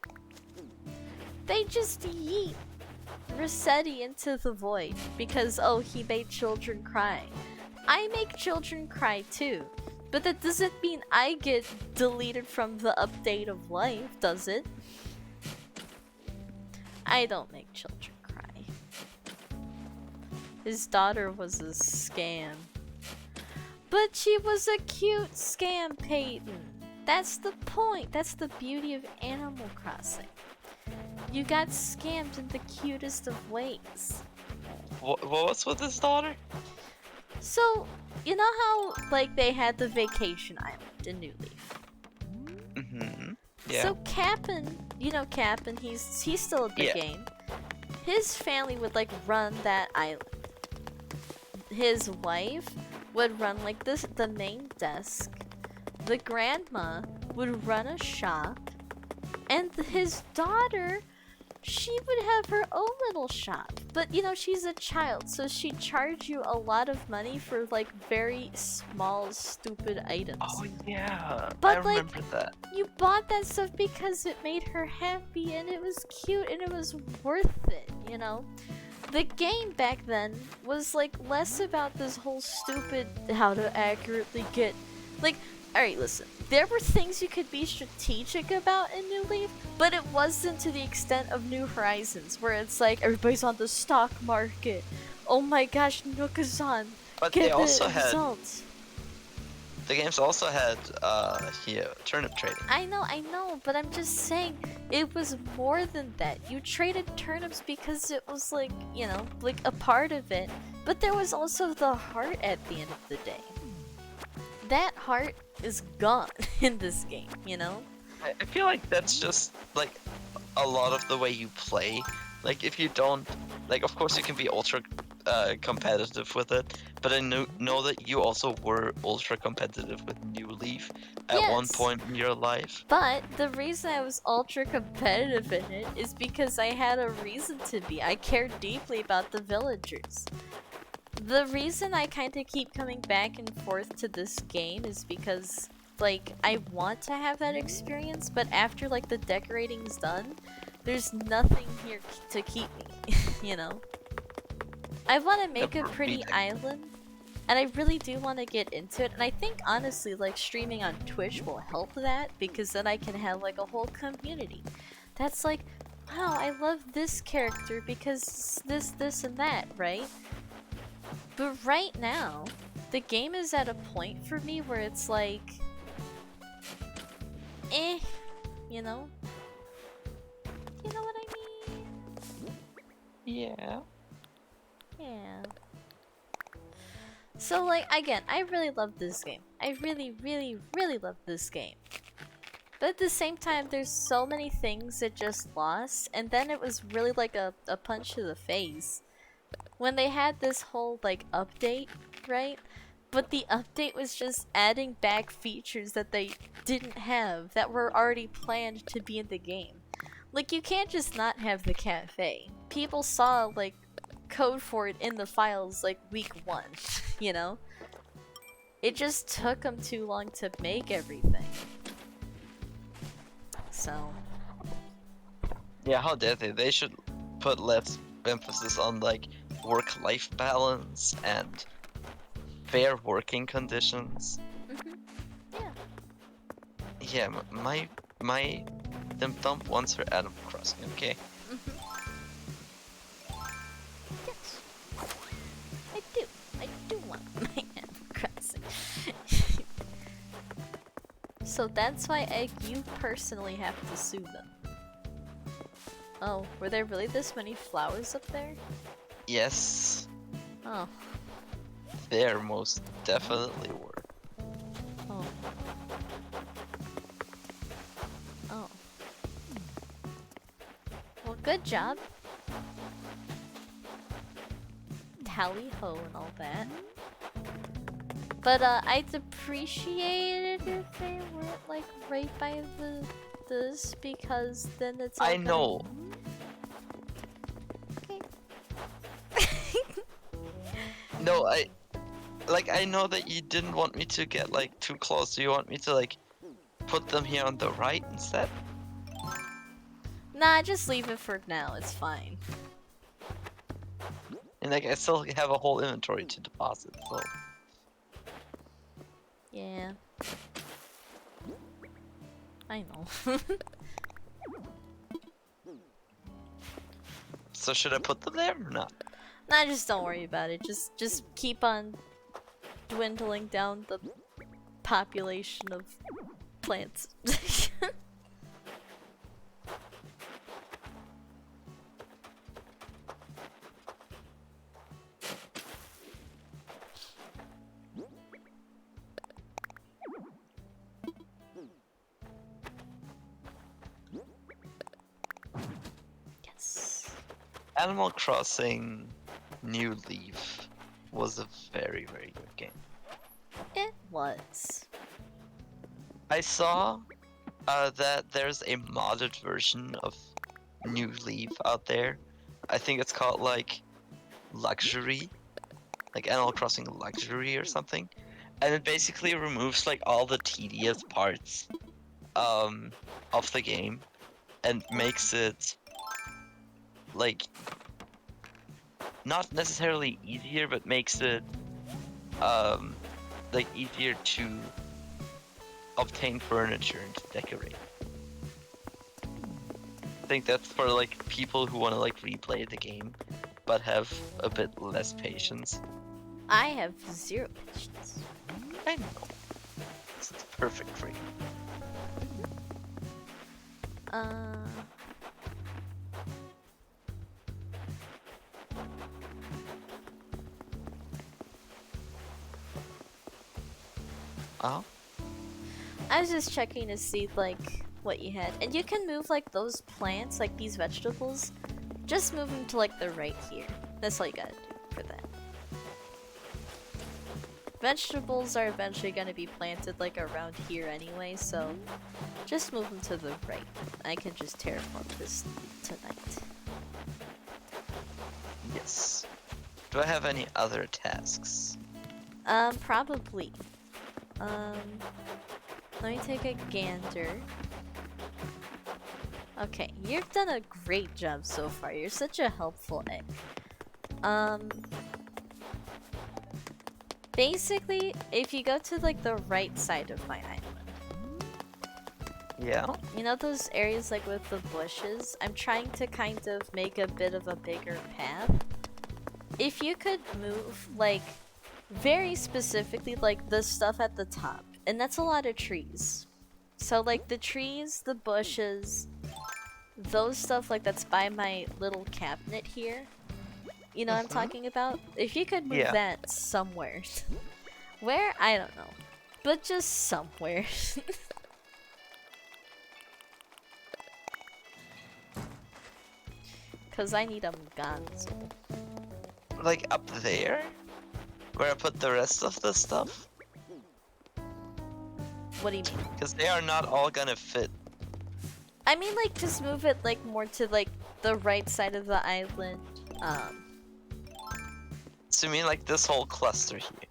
They just yeet Rossetti into the void because, oh, he made children cry. I make children cry too, but that doesn't mean I get deleted from the update of life, does it? I don't make children cry. His daughter was a scam. But she was a cute scam, Peyton. That's the point. That's the beauty of Animal Crossing. You got scammed in the cutest of ways. What's with his daughter? So, you know how, like, they had the vacation island in New Leaf? Mm-hmm. Yeah. So Cap'n, you know Cap'n, he's still in the Yeah. game. His family would like run that island. His wife would run like the main desk. The grandma would run a shop, and his daughter, she would have her own little shop. But you know, she's a child, so she'd charge you a lot of money for like very small, stupid items. Oh yeah. But, I like, remember that. You bought that stuff because it made her happy and it was cute and it was worth it, you know? The game back then was like less about this whole stupid how to accurately get like alright, listen. There were things you could be strategic about in New Leaf, but it wasn't to the extent of New Horizons, where it's like everybody's on the stock market. Oh my gosh, Nookazan, But get they the also had results. the games also had turnip trading. I know, but I'm just saying it was more than that. You traded turnips because it was like, you know, like a part of it, but there was also the heart at the end of the day. That heart is gone in this game, you know? I feel like that's just like a lot of the way you play. Like if you don't, like of course you can be ultra competitive with it, but I know that you also were ultra competitive with New Leaf at one Yes. point in your life. But the reason I was ultra competitive in it is because I had a reason to be. I cared deeply about the villagers. The reason I kind of keep coming back and forth to this game is because, like, I want to have that experience, but after, like, the decorating's done, there's nothing here to keep me, you know? I want to make a pretty island, and I really do want to get into it, and I think, honestly, like, streaming on Twitch will help that, because then I can have, like, a whole community. That's like, wow, I love this character because this, and that, right? But right now, the game is at a point for me where it's like, you know? You know what I mean? Yeah. Yeah. So, like, again, I really love this game. I really, really, really love this game. But at the same time, there's so many things it just lost, and then it was really like a punch to the face. When they had this whole, like, update, right? But the update was just adding back features that they didn't have, that were already planned to be in the game. Like, you can't just not have the cafe. People saw, like, code for it in the files, like, week 1, you know? It just took them too long to make everything. So... Yeah, how dare they? They should put less emphasis on like work-life balance and fair working conditions. Yeah. Yeah, my Dump wants her Animal Crossing. Okay. Yes. I do want my Animal Crossing. So that's why, Egg, you personally have to sue them. Oh, were there really this many flowers up there? Yes, Oh. there most definitely were. Oh. Oh. Well, good job. Tally ho and all that. But I'd appreciate it if they weren't like right by this, because then it's all I gonna- know. Okay. No, I know that you didn't want me to get like too close. Do you want me to like put them here on the right instead? Nah, just leave it for now. It's fine. And like I still have a whole inventory to deposit, so Yeah. I know. so should I put them there or not? Nah, just don't worry about it. Just keep on dwindling down the population of plants. Animal Crossing New Leaf was a very, very good game. It was. I saw that there's a modded version of New Leaf out there. I think it's called like Luxury, like Animal Crossing Luxury or something, and it basically removes like all the tedious parts of the game and makes it like not necessarily easier, but makes it like easier to obtain furniture and to decorate. I think that's for like people who want to like replay the game but have a bit less patience. I have 0 patience. I know. It's perfect for you. Oh? I was just checking to see like what you had, and you can move like those plants, like these vegetables. Just move them to like the right here. That's all you gotta do for that. Vegetables are eventually gonna be planted like around here anyway, so just move them to the right. I can just terraform this tonight. Yes. Do I have any other tasks? Probably. Let me take a gander. Okay, you've done a great job so far. You're such a helpful egg. Basically, if you go to like the right side of my island, Yeah. you know those areas like with the bushes? I'm trying to kind of make a bit of a bigger path. If you could move like very specifically like the stuff at the top, and that's a lot of trees. So like the trees, the bushes, those stuff like that's by my little cabinet here. You know what I'm talking about? If you could move Yeah. that somewhere. Where? I don't know. But just somewhere. Cause I need them gone. Like up there? Where I put the rest of the stuff? What do you mean? Because they are not all gonna fit. I mean like just move it like more to like the right side of the island. So you mean like this whole cluster here?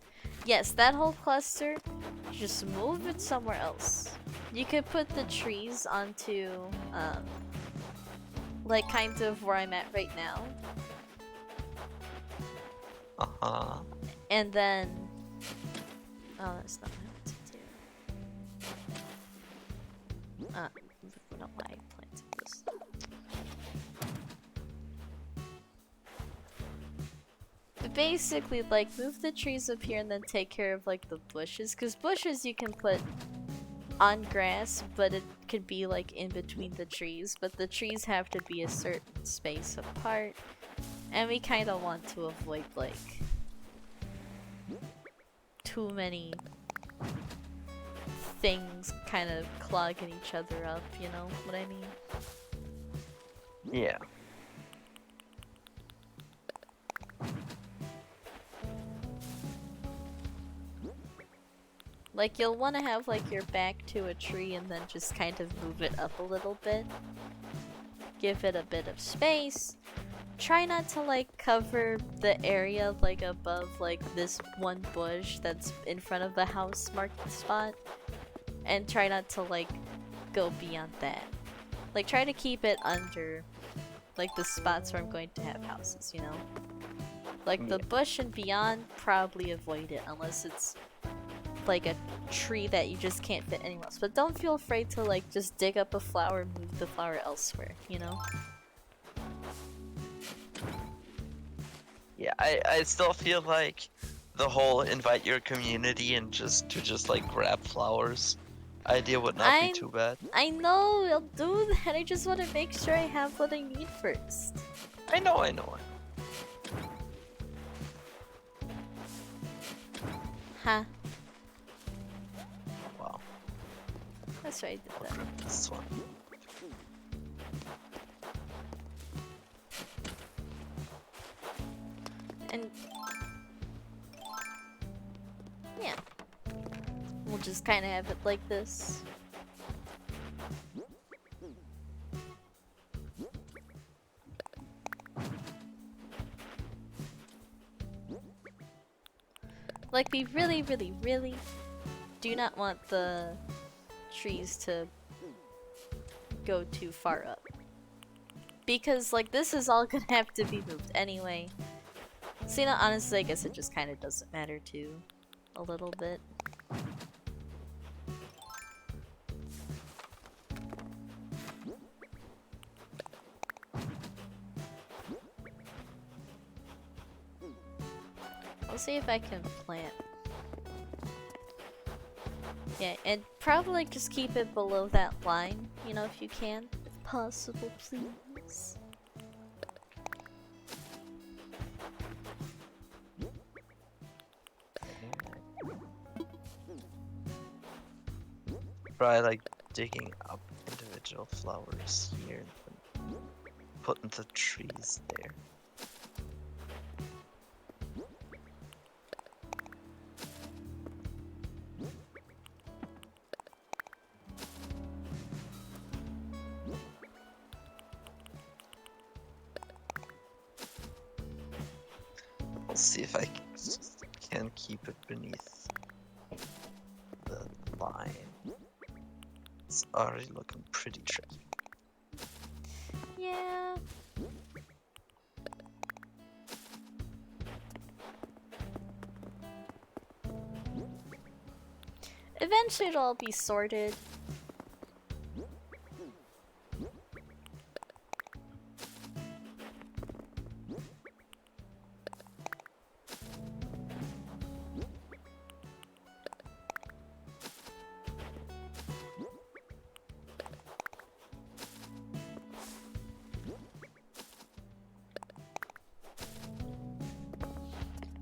Yes, that whole cluster, just move it somewhere else. You could put the trees onto, like kind of where I'm at right now. Uh-huh. And then, oh, that's not what I meant to do. I don't know why I planted this. But basically, like, move the trees up here and then take care of, like, the bushes. Because bushes you can put on grass, but it could be, like, in between the trees. But the trees have to be a certain space apart. And we kind of want to avoid, like, too many things kind of clogging each other up, you know what I mean? Yeah. Like, you'll want to have, like, your back to a tree and then just kind of move it up a little bit. Give it a bit of space. Try not to, like, cover the area, like, above, like, this one bush that's in front of the house marked spot. And try not to, like, go beyond that. Like, try to keep it under, like, the spots where I'm going to have houses, you know? Like, the bush and beyond, probably avoid it unless it's like a tree that you just can't fit anywhere else. But don't feel afraid to like just dig up a flower and move the flower elsewhere, you know? Yeah, I still feel like the whole invite your community and just like grab flowers idea would not be too bad. I know, I'll do that. I just want to make sure I have what I need first. I know. Huh? Wow. That's right, I did I'll that. grab this one. And yeah, we'll just kind of have it like this. Like, we really, really, really do not want the trees to go too far up. Because, like, this is all gonna have to be moved anyway. So, you know, honestly, I guess it just kind of doesn't matter too, a little bit. I'll see if I can plant. Yeah, and probably like, just keep it below that line, you know, if you can. If possible, please. Try like digging up individual flowers here and putting the trees there. I'll see if I can keep it beneath the line. It's already looking pretty tricky. Yeah. Eventually it'll all be sorted.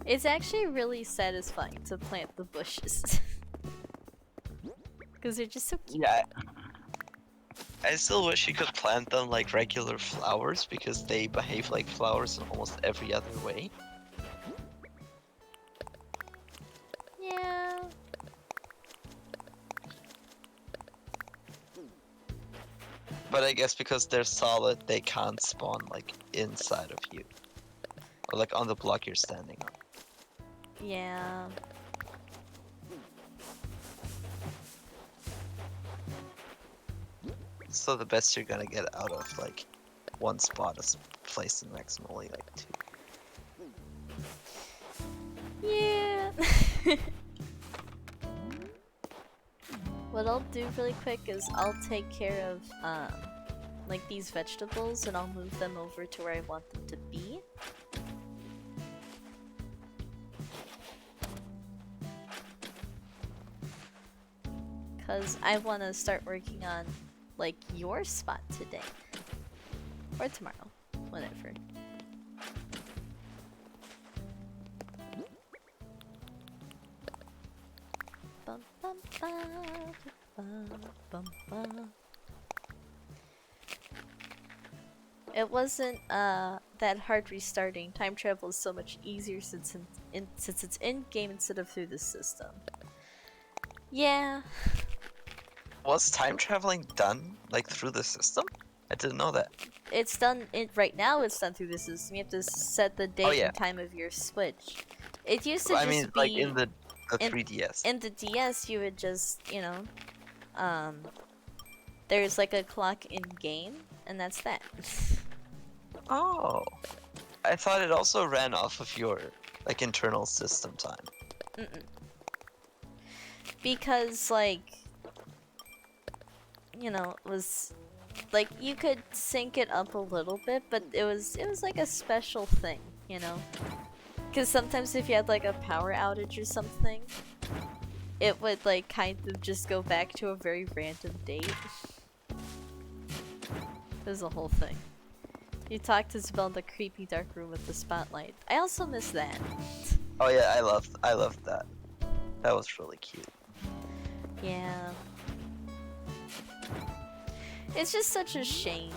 It's actually really satisfying to plant the bushes. Because they're just so cute. Yeah. I still wish you could plant them like regular flowers because they behave like flowers in almost every other way. Yeah. But I guess because they're solid, they can't spawn like inside of you. Or like on the block you're standing on. Yeah. So the best you're gonna get out of like one spot is placed in maximally like 2. Yeah. What I'll do really quick is I'll take care of like these vegetables and I'll move them over to where I want them to be. Cause I want to start working on like your spot today or tomorrow, whatever. Bum, bum, ba, ba, bum, ba. It wasn't that hard restarting. Time travel is so much easier since it's in game instead of through the system. Yeah. Was time traveling done like through the system? I didn't know that. It's done right now. It's done through the system. You have to set the date yeah. and time of your switch. It used to I just mean, be like in the 3DS. In the DS, you would just, you know, there's like a clock in game, and that's that. Oh, I thought it also ran off of your like internal system time. Mm-mm. Because like, you know, it was like you could sync it up a little bit, but it was like a special thing, you know. Because sometimes if you had like a power outage or something, it would like kind of just go back to a very random date. There's a whole thing. You talked to Isabelle in the creepy dark room with the spotlight. I also miss that. Oh yeah, I loved that. That was really cute. Yeah. It's just such a shame.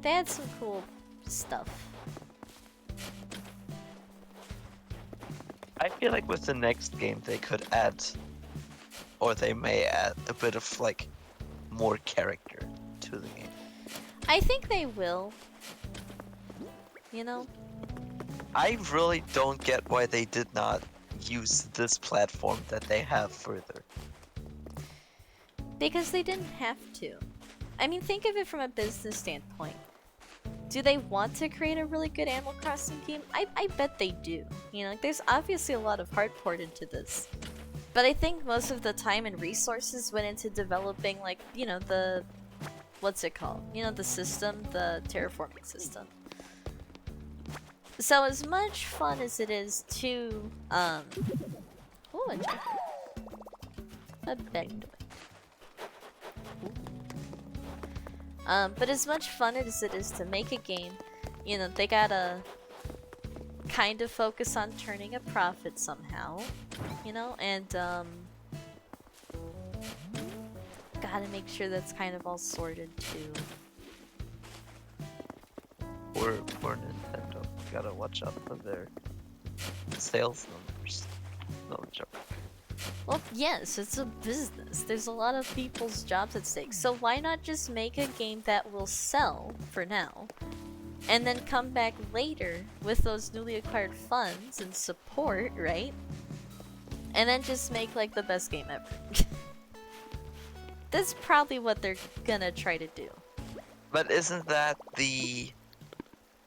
They had some cool stuff. I feel like with the next game they could add, or they may add a bit of like more character to the game. I think they will. You know? I really don't get why they did not use this platform that they have further. Because they didn't have to. I mean, think of it from a business standpoint. Do they want to create a really good Animal Crossing game? I bet they do. You know, like, there's obviously a lot of heart poured into this. But I think most of the time and resources went into developing, like, you know, the... What's it called? You know, the system, the terraforming system. So as much fun as it is to, Ooh, a jumper. A bend. But as much fun as it is to make a game, you know, they gotta kind of focus on turning a profit somehow, you know, and, gotta make sure that's kind of all sorted too. Poor Nintendo. Gotta watch out for their sales numbers. No joke. Well, yes, it's a business. There's a lot of people's jobs at stake. So why not just make a game that will sell for now, and then come back later with those newly acquired funds and support, right? And then just make like the best game ever. That's probably what they're gonna try to do. But isn't that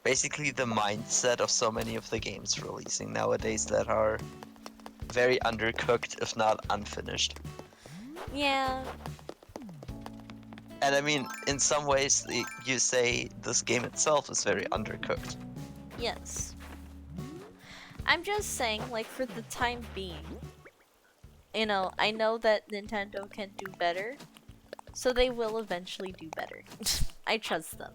basically the mindset of so many of the games releasing nowadays that are very undercooked, if not unfinished? Yeah. And I mean, in some ways, you say this game itself is very undercooked. Yes. I'm just saying, like, for the time being, you know, I know that Nintendo can do better, so they will eventually do better. I trust them.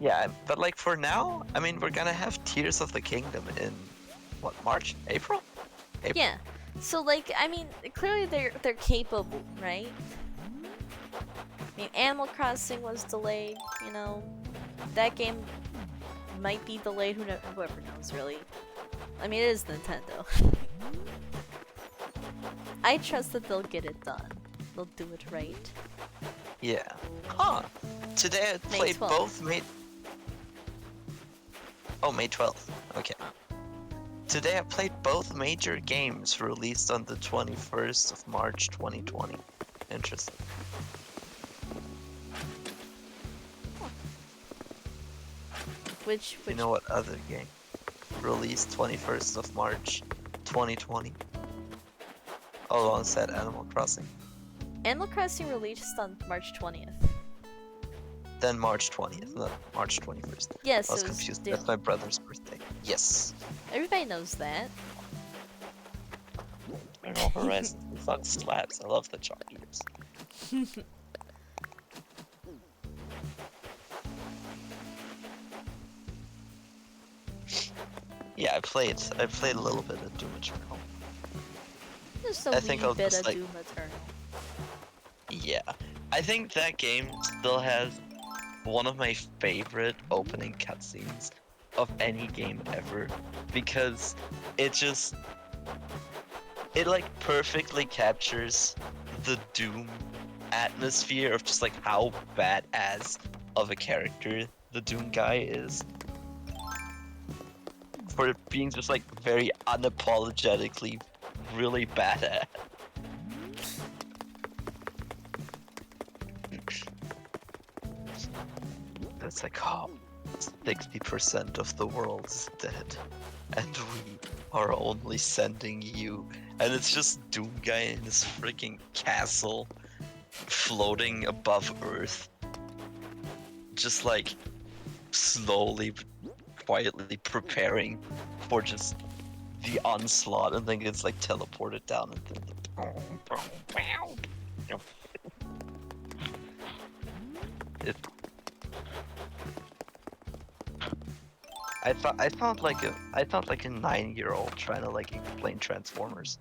Yeah, but like for now, I mean, we're gonna have Tears of the Kingdom in, what, March? April? Yeah. So, like, I mean, clearly they're capable, right? I mean, Animal Crossing was delayed, you know. That game might be delayed, whoever knows, really. I mean, it is Nintendo. I trust that they'll get it done. They'll do it right. Yeah. Huh. Today I May played 12th. both Oh, May 12th. Okay. Today I played both major games released on the 21st of March 2020. Interesting. Which You know what other game released 21st of March 2020? Alongside Animal Crossing. Animal Crossing released on March 20th. Then March 20th, not March 21st. Yes, I was it was confused. Doom. That's my brother's birthday. Yes. Everybody knows that. Animal Horizon fucking slaps. I love the chalk eaters. Yeah, I played a little bit of Doom Eternal. Just a I think wee I'll bit just, of like- Doom Eternal. Yeah. I think that game still has one of my favorite opening cutscenes of any game ever, because it like perfectly captures the Doom atmosphere of just like how badass of a character the Doom guy is. For it being just like very unapologetically really badass. It's like, oh, 60% of the world is dead, and we are only sending you. And it's just Doom guy in this freaking castle, floating above Earth, just like slowly, quietly preparing for just the onslaught, and then gets like teleported down, and then I thought like a 9-year-old trying to like explain Transformers.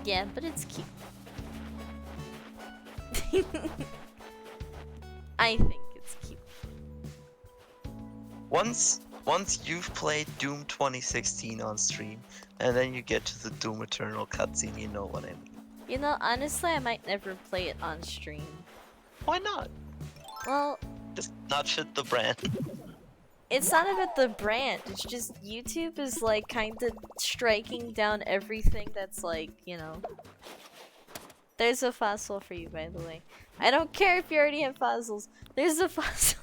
Yeah, but it's cute. I think it's cute. Once you've played Doom 2016 on stream, and then you get to the Doom Eternal cutscene, you know what I mean. You know, honestly, I might never play it on stream. Why not? Well, Just not fit the brand. it's not about the brand. It's just YouTube is like kind of striking down everything that's like, you know. There's a fossil for you, by the way. I don't care if you already have fossils. There's a fossil.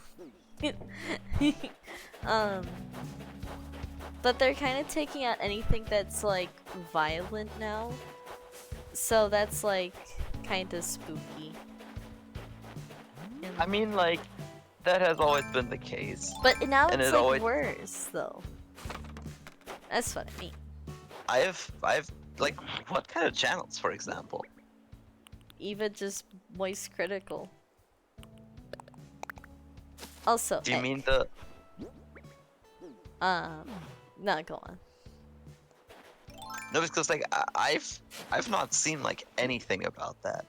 But they're kind of taking out anything that's like violent now. So that's like kind of spooky. I mean, like, that has always been the case. But now And it's it like always- worse, though. That's what I mean. I've like, what kind of channels, for example? Even just voice critical. Also, Do you mean the? no, go on. No, because like I've not seen like anything about that.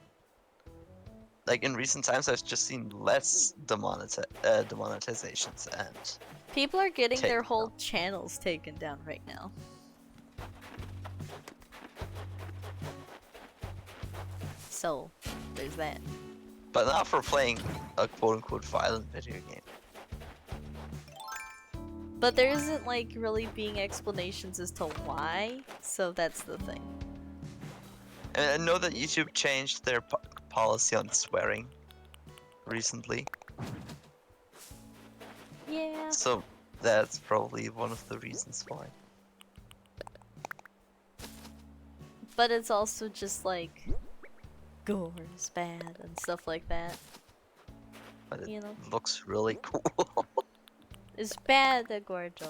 Like in recent times, I've just seen less demonetizations and People are getting their Taken whole channels taken down right now. So, there's that. but not for playing a quote-unquote violent video game. But there isn't like really being explanations as to why, so that's the thing. And I know that YouTube changed their policy on swearing recently, Yeah. so that's probably one of the reasons why. But it's also just like gore is bad and stuff like that. But it You know? looks really cool. It's bad, Gordo.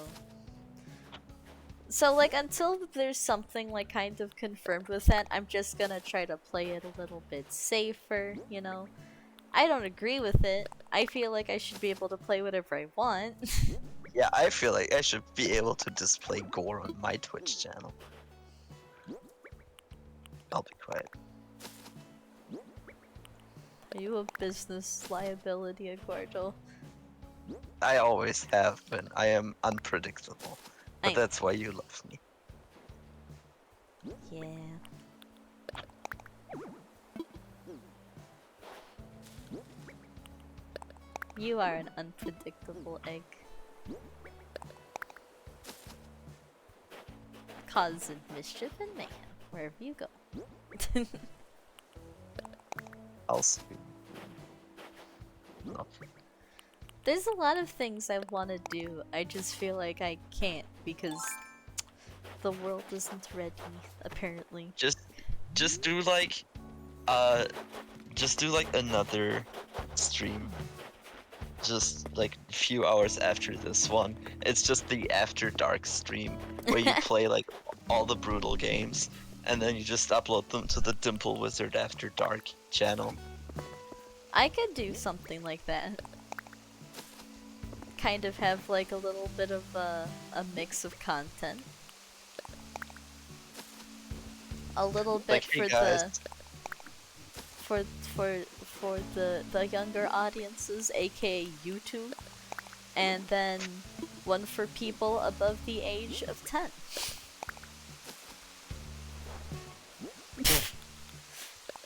So like until there's something like kind of confirmed with that, I'm just gonna try to play it a little bit safer, you know? I don't agree with it. I feel like I should be able to play whatever I want. Yeah, I feel like I should be able to display gore on my Twitch channel. I'll be quiet. Are you a business liability, Eduardo? I always have been. I am unpredictable. But I- that's why you love me. Yeah. You are an unpredictable egg. Causing mischief and mayhem wherever you go. I'll see. Nothing. There's a lot of things I want to do. I just feel like I can't because the world isn't ready, apparently. Just do like, just do like another stream. Just like a few hours after this one. It's just the After Dark stream where you play like all the brutal games and then you just upload them to the Dimple Wizard After Dark channel. I could do something like that. Kind of have like a little bit of a mix of content. A little bit Like, hey for guys, the younger audiences, aka YouTube, and then one for people above the age of 10.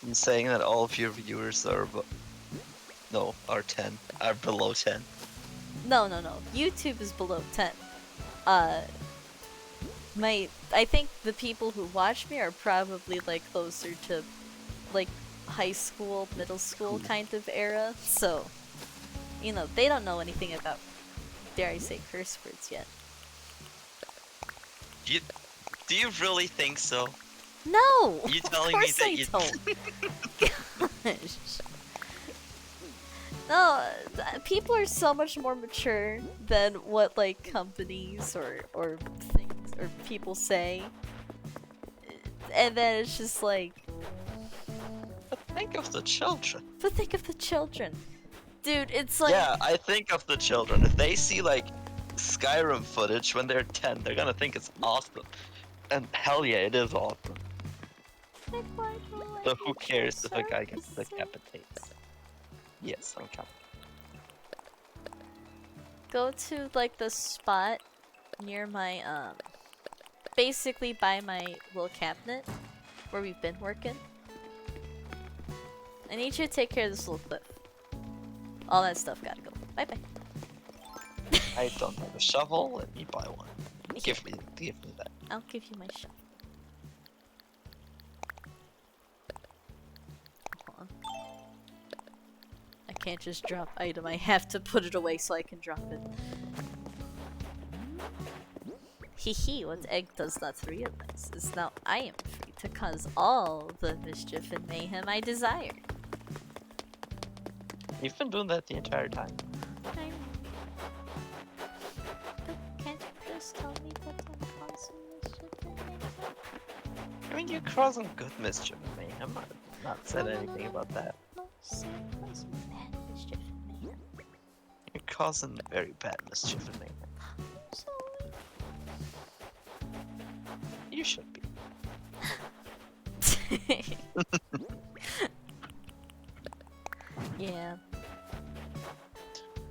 I'm saying that all of your viewers are are 10, are below 10. No. YouTube is below 10. I think the people who watch me are probably like closer to like high school, middle school kind of era. So, you know, they don't know anything about, dare I say, curse words yet. Do you really think so? No! You Of telling me course that I you don't. Gosh. No, people are so much more mature than what like companies or things or people say. And then it's just like, think of the children. but think of the children. Dude, it's like Yeah, I think of the children. If they see like Skyrim footage when they're 10. They're gonna think it's awesome. And hell yeah, it is awesome. So who cares if a guy gets decapitated? Yes, I'm counting. Go to like the spot near my basically by my little cabinet where we've been working. I need you to take care of this little cliff. All that stuff gotta go. Bye bye. I don't have a shovel. Let me buy one. Give me that. I'll give you my shovel. Hold on. I can't just drop item. I have to put it away so I can drop it. Hehe, what egg does not realize is now I am free to cause all the mischief and mayhem I desire. You've been doing that the entire time. But can't you just tell me that I'm causing mischief and mayhem? I mean, you're causing good mischief and mayhem. I've not said anything about that. No, say I'm causing bad mischief and mayhem. You're causing very bad mischief and mayhem. I'm sorry. You should be. Yeah.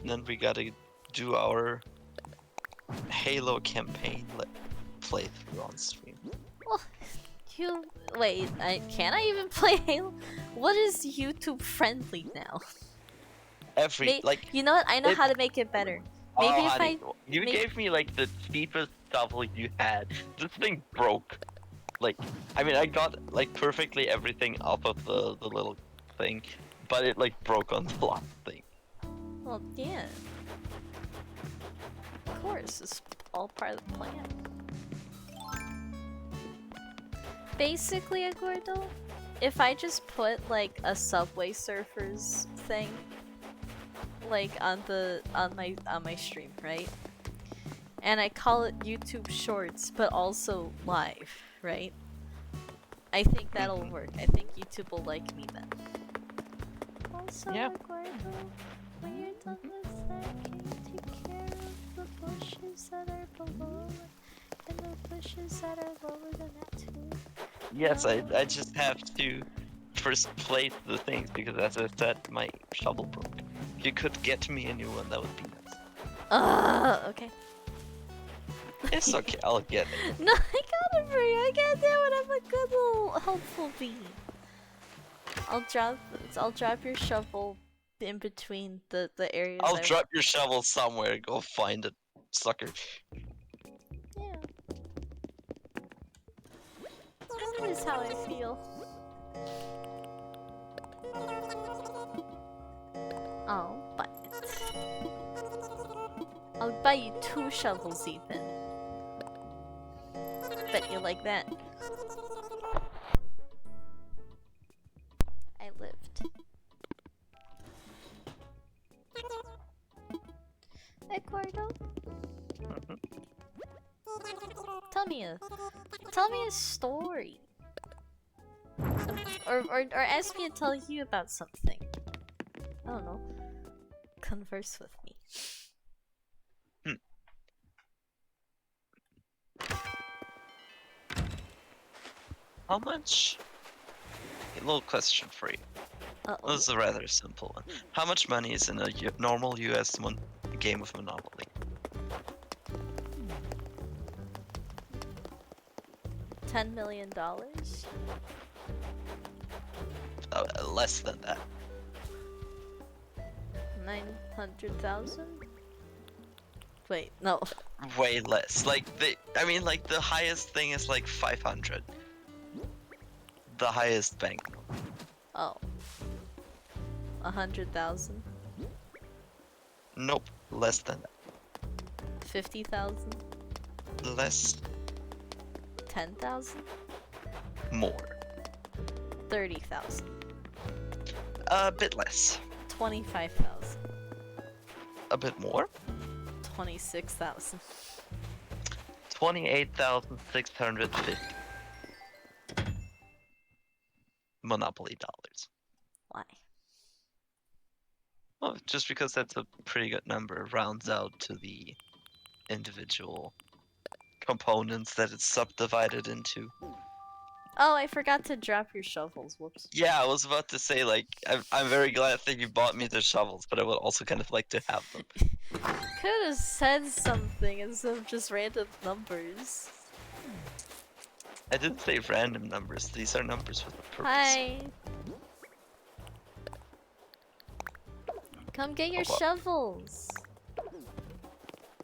And then we gotta do our Halo campaign playthrough on stream. Well, wait. Can I even play Halo? What is YouTube friendly now? You know what? I know how to make it better. Maybe if honey, you gave me like the cheapest shovel you had. This thing broke. Like, I mean, I got like perfectly everything off of the little thing, but it like broke on the last thing. Well, yeah. Of course, it's all part of the plan. Basically, Agordo, if I just put like a Subway Surfers thing, like on my stream, right? And I call it YouTube Shorts, but also live, right? I think that'll work. I think YouTube will like me then. Also, yeah. Eduardo, when you're done with that, can you take care of the bushes that are below and the bushes that are lower than that too? Yes, I just have to first place the things because as I said, my shovel broke. If you could get me a new one, that would be nice. Okay. It's okay, I'll get it. No, I got it for you. I can't do it. I'm a good little helpful bee. I'll drop your shovel in between the areas. I'll drop your shovel somewhere. Go find it, sucker. Yeah. That is how I feel. I'll buy it. I'll buy you 2 shovels even. Bet you like that. I lived. Eduardo? Tell me a story. Or ask me to tell you about something. I don't know. Converse with me. How much? A little question for you. This is a rather simple one. How much money is in a normal US game of Monopoly? $10 million? Less than that. 900,000? Wait, no. Way less. Like the highest thing is like 500. The highest bank. Oh. 100,000? Nope, less than that. 50,000? Less. 10,000? More. 30,000? A bit less. 25,000? A bit more. 26,000? 28,650. Monopoly dollars. Why? Well, just because that's a pretty good number. It rounds out to the individual components that it's subdivided into. Oh, I forgot to drop your shovels. Whoops. Yeah, I was about to say, like, I'm very glad that you bought me the shovels, but I would also kind of like to have them. Could have said something instead of just random numbers. I didn't say random numbers. These are numbers with a purpose. Hi. Come get your Oh, wow. shovels.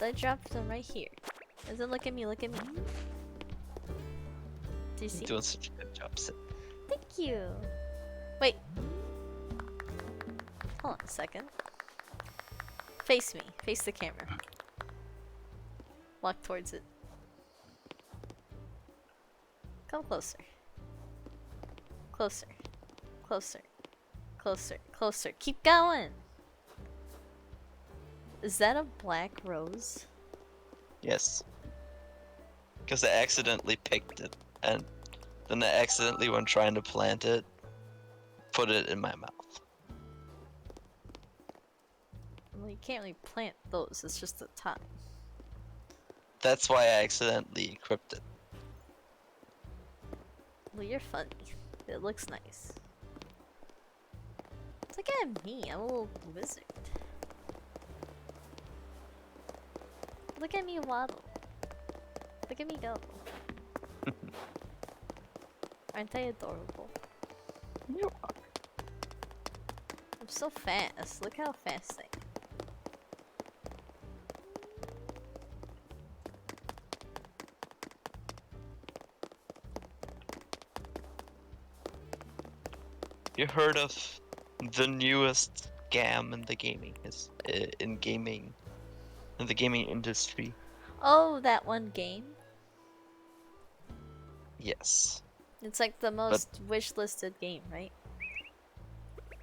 I dropped them right here. Doesn't look at me. Look at me. Do you see? You're doing such a good job, Sid. Thank you. Wait. Hold on a second. Face me. Face the camera. Walk towards it. Come closer. Closer. Closer. Closer. Closer. Keep going. Is that a black rose? Yes. Because I accidentally picked it, and then I accidentally, when trying to plant it, put it in my mouth. Well, you can't really plant those. It's just the top. That's why I accidentally equipped it. Well, you're funny. It looks nice. Look at me. I'm a little wizard. Look at me waddle. Look at me go. Aren't I adorable? You are. I'm so fast. Look how fast I am. You heard of the newest scam in the gaming in the gaming industry? Oh, that one game. Yes. It's like the most wish-listed game, right?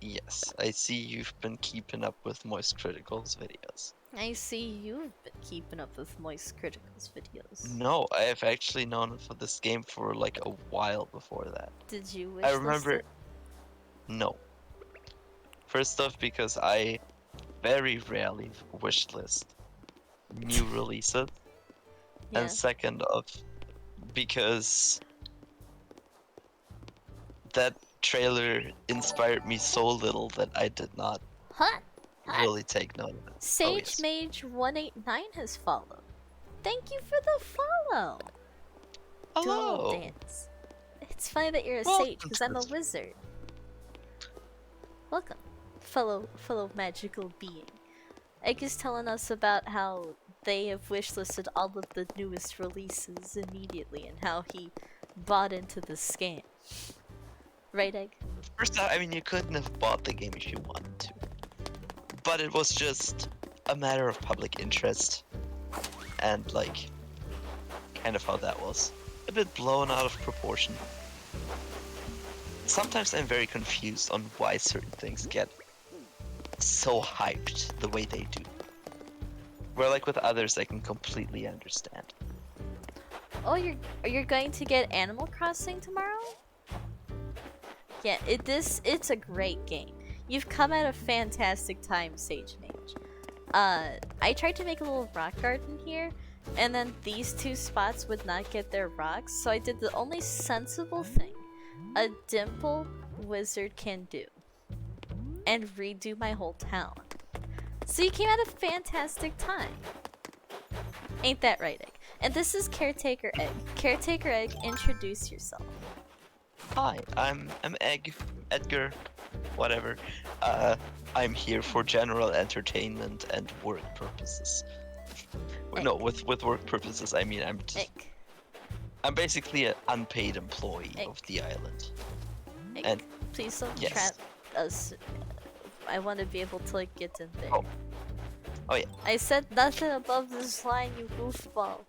Yes. I see you've been keeping up with Moist Critical's videos. I see you've been keeping up with Moist Critical's videos. No, I have actually known for this game for like a while before that. Did you wish I remember. it? No. First off, because I very rarely wishlist new releases. Yeah. And second off, because that trailer inspired me so little that I did not Huh? really take note of it. Sage yes. Mage 189 has followed. Thank you for the follow. Hello. Dual dance. It's funny that you're a Welcome sage because to I'm a this- wizard. Welcome, fellow magical being. Egg is telling us about how they have wishlisted all of the newest releases immediately and how he bought into the scam. Right, Egg? First off, I mean, you couldn't have bought the game if you wanted to. But it was just a matter of public interest. And, like, kind of how that was. A bit blown out of proportion. Sometimes I'm very confused on why certain things get so hyped the way they do. Where, like, with others, I can completely understand. Oh, you're going to get Animal Crossing tomorrow? Yeah, it's a great game. You've come at a fantastic time, Sage Mage. I tried to make a little rock garden here, and then these two spots would not get their rocks, so I did the only sensible thing a dimple wizard can do, and redo my whole town. So you came at a fantastic time. Ain't that right, Egg? And this is Caretaker Egg. Caretaker Egg, introduce yourself. Hi, I'm Edgar, whatever. I'm here for general entertainment and work purposes. No, with work purposes, I mean Egg. I'm basically an unpaid employee Egg. of the island. Egg. And Please don't yes. trap us. I want to be able to like get in there. Oh yeah. I said nothing above this line, you goofball.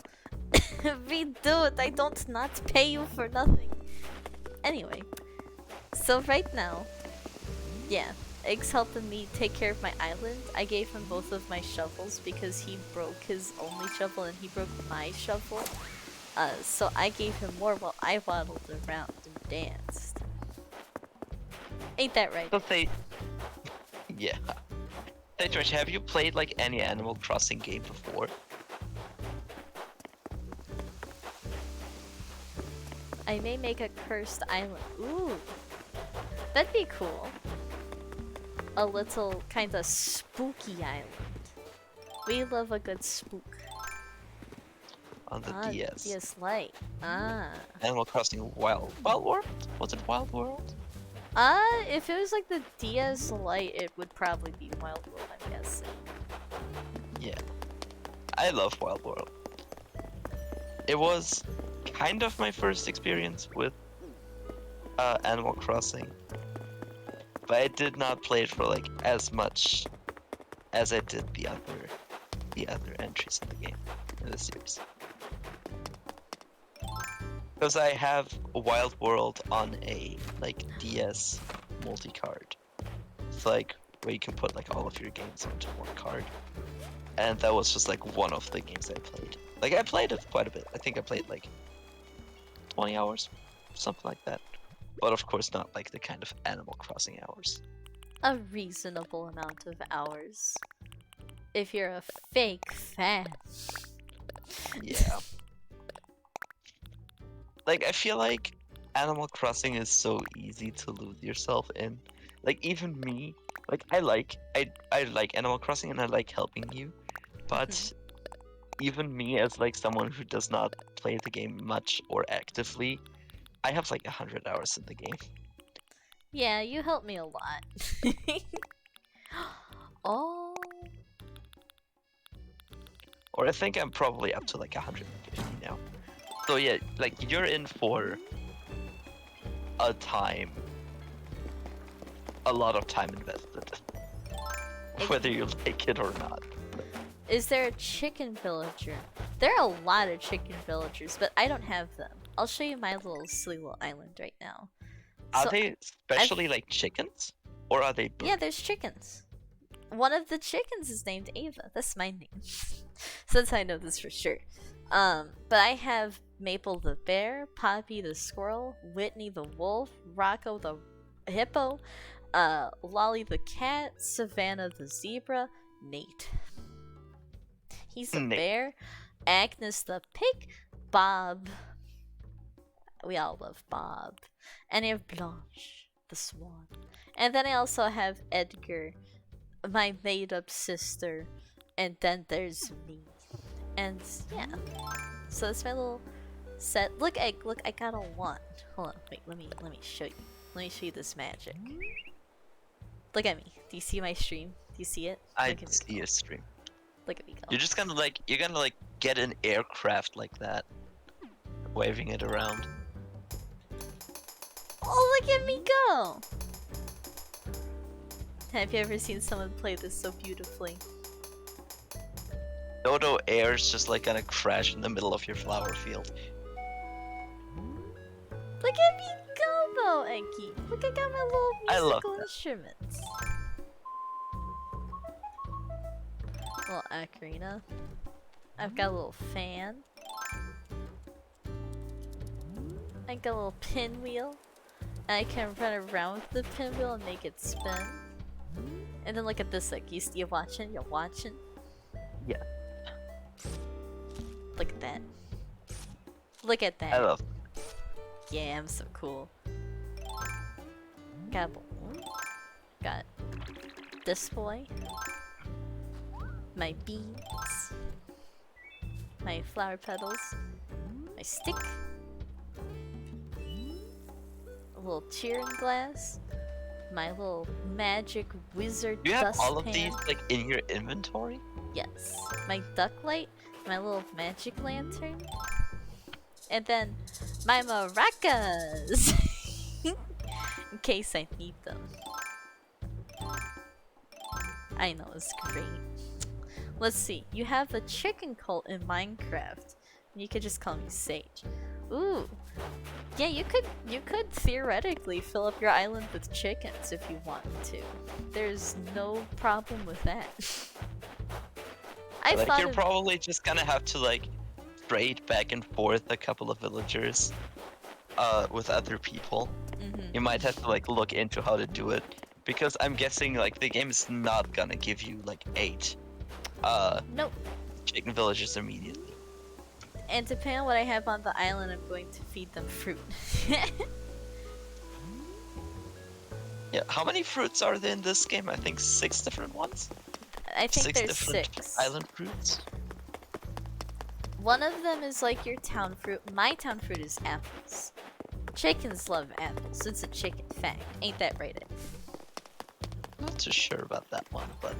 Redo it. I don't not pay you for nothing. Anyway, so right now, yeah, Egg's helping me take care of my island. I gave him both of my shovels because he broke his only shovel and he broke my shovel. So I gave him more while I waddled around and danced. Ain't that right? So say, yeah. Hey George, have you played like any Animal Crossing game before? I may make a cursed island. Ooh, that'd be cool. A little kind of spooky island. We love a good spook. On the DS. DS Lite. Ah. Animal Crossing Wild World? Was it Wild World? If it was like the DS Lite, it would probably be Wild World, I'm guessing. Yeah. I love Wild World. It was kind of my first experience with Animal Crossing. But I did not play it for like as much as I did the other entries in the game, in the series. Because I have a Wild World on a like DS multi-card. It's like where you can put like all of your games onto one card. And that was just like one of the games I played. Like I played it quite a bit. I think I played like 20 hours, something like that. But of course not like the kind of Animal Crossing hours. A reasonable amount of hours. If you're a fake fan. Yeah. Like I feel like Animal Crossing is so easy to lose yourself in. Like even me, like I like Animal Crossing and I like helping you, but even me as like someone who does not play the game much or actively, I have like 100 hours in the game. Yeah, you helped me a lot. Oh. Or I think I'm probably up to like 150 now. So yeah, like you're in for a lot of time invested. Whether you like it or not. Is there a chicken villager? There are a lot of chicken villagers, but I don't have them. I'll show you my little silly little island right now. Are So, they especially like chickens? Or are they birds? yeah, there's chickens. One of the chickens is named Ava. That's my name. So that's how I know this for sure. But I have Maple the bear, Poppy the squirrel, Whitney the wolf, Rocco the hippo, Lolly the cat, Savannah the zebra, Nate. He's a Nate. bear, Agnes the pig, Bob. We all love Bob. And I have Blanche the swan. And then I also have Edgar, my made-up sister, and then there's me. And yeah, so that's my little set. Look, I got a wand. Hold on, wait, let me show you. Let me show you this magic. Look at me. Do you see my stream? Do you see it? I Look at me see go. a stream. Look at me go. You're just gonna like get an aircraft like that, waving it around. Oh, look at me go! Have you ever seen someone play this so beautifully? Dodo Air's just like gonna crash in the middle of your flower field. Look at me go though, Enki. Look, I got my little I love musical that. instruments. Little ocarina. I've got a little fan. I got a little pinwheel. And I can run around with the pinwheel and make it spin. And then look at this, like, you're watching? You're watching? Yeah. Look at that. Look at that. I love. Yeah, I'm so cool. Got a balloon. Got this boy. My beads. My flower petals. My stick. A little cheering glass. My little magic wizard Do you have all of dustpan. these like in your inventory? Yes. My duck light, my little magic lantern, and then my maracas! In case I need them. I know, it's great. Let's see, you have a chicken cult in Minecraft. You could just call me Sage. Ooh. Yeah, you could theoretically fill up your island with chickens if you wanted to. There's no problem with that. I Like thought you're of, probably just gonna have to like trade back and forth a couple of villagers with other people. Mhm. You might have to like look into how to do it because I'm guessing like the game is not gonna give you like 8 Nope. chicken villagers immediately. And depending on what I have on the island, I'm going to feed them fruit. Yeah, how many fruits are there in this game? I think 6 different ones? I think 6 there's different 6. island fruits? One of them is like your town fruit. My town fruit is apples. Chickens love apples. It's a chicken fact. Ain't that right, Ed? Not too sure about that one, but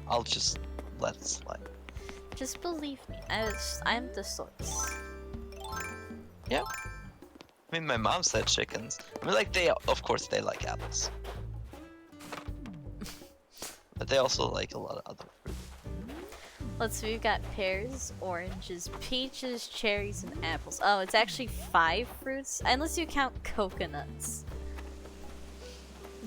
I'll just let it slide. Just believe me. I'm the source. Yeah. I mean, my mom said chickens. I mean, like, of course, they like apples. But they also like a lot of other fruit. Let's see, we've got pears, oranges, peaches, cherries, and apples. Oh, it's actually 5 fruits, unless you count coconuts.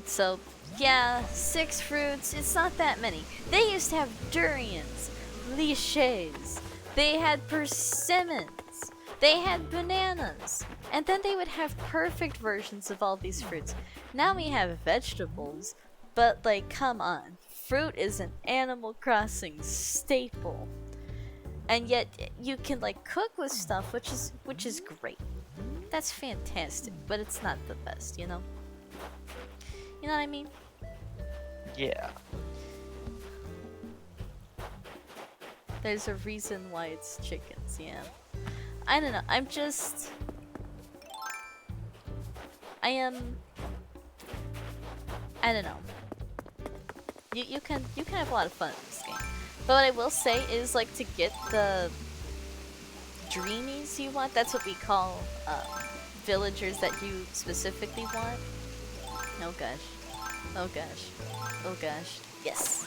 So, yeah, 6 fruits, it's not that many. They used to have durians, lichés, they had persimmons, they had bananas, and then they would have perfect versions of all these fruits. Now we have vegetables, but like, come on. Fruit is an Animal Crossing staple. And yet, you can like cook with stuff, which is great. That's fantastic, but it's not the best, you know? You know what I mean? Yeah. There's a reason why it's chickens, yeah. I don't know, I don't know. You can have a lot of fun in this game. But what I will say is, like, to get the dreamies you want, that's what we call villagers that you specifically want. Oh gosh. Oh gosh. Oh gosh. Yes.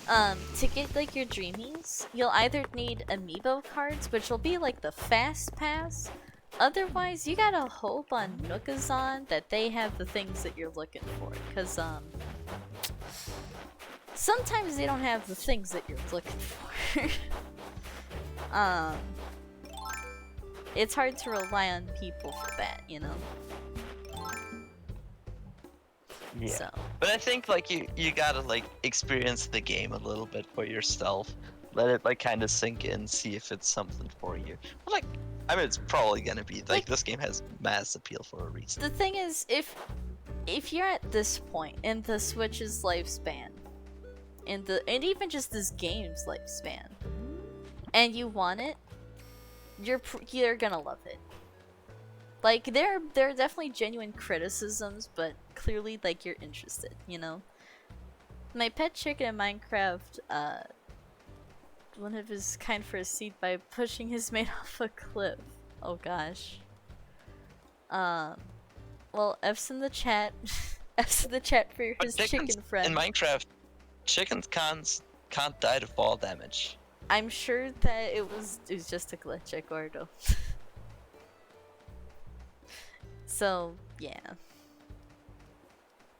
To get like your dreamies, you'll either need amiibo cards, which will be like the fast pass. Otherwise, you gotta hope on Nookazon that they have the things that you're looking for. Cause sometimes they don't have the things that you're looking for. It's hard to rely on people for that, you know? Yeah. So. But I think like you gotta like experience the game a little bit for yourself. Let it like kind of sink in, see if it's something for you. But, like, I mean, it's probably gonna be like this game has mass appeal for a reason. The thing is, if you're at this point in the Switch's lifespan, and even just this game's lifespan, and you want it, you're gonna love it. Like, there are definitely genuine criticisms, but clearly, like, you're interested, you know? My pet chicken in Minecraft, one of his kind for a seed by pushing his mate off a cliff. Oh gosh. Well, F's in the chat. F's in the chat for his chicken friend. In Minecraft, chickens can't die to fall damage. I'm sure that it was just a glitch at Gordo. So, yeah.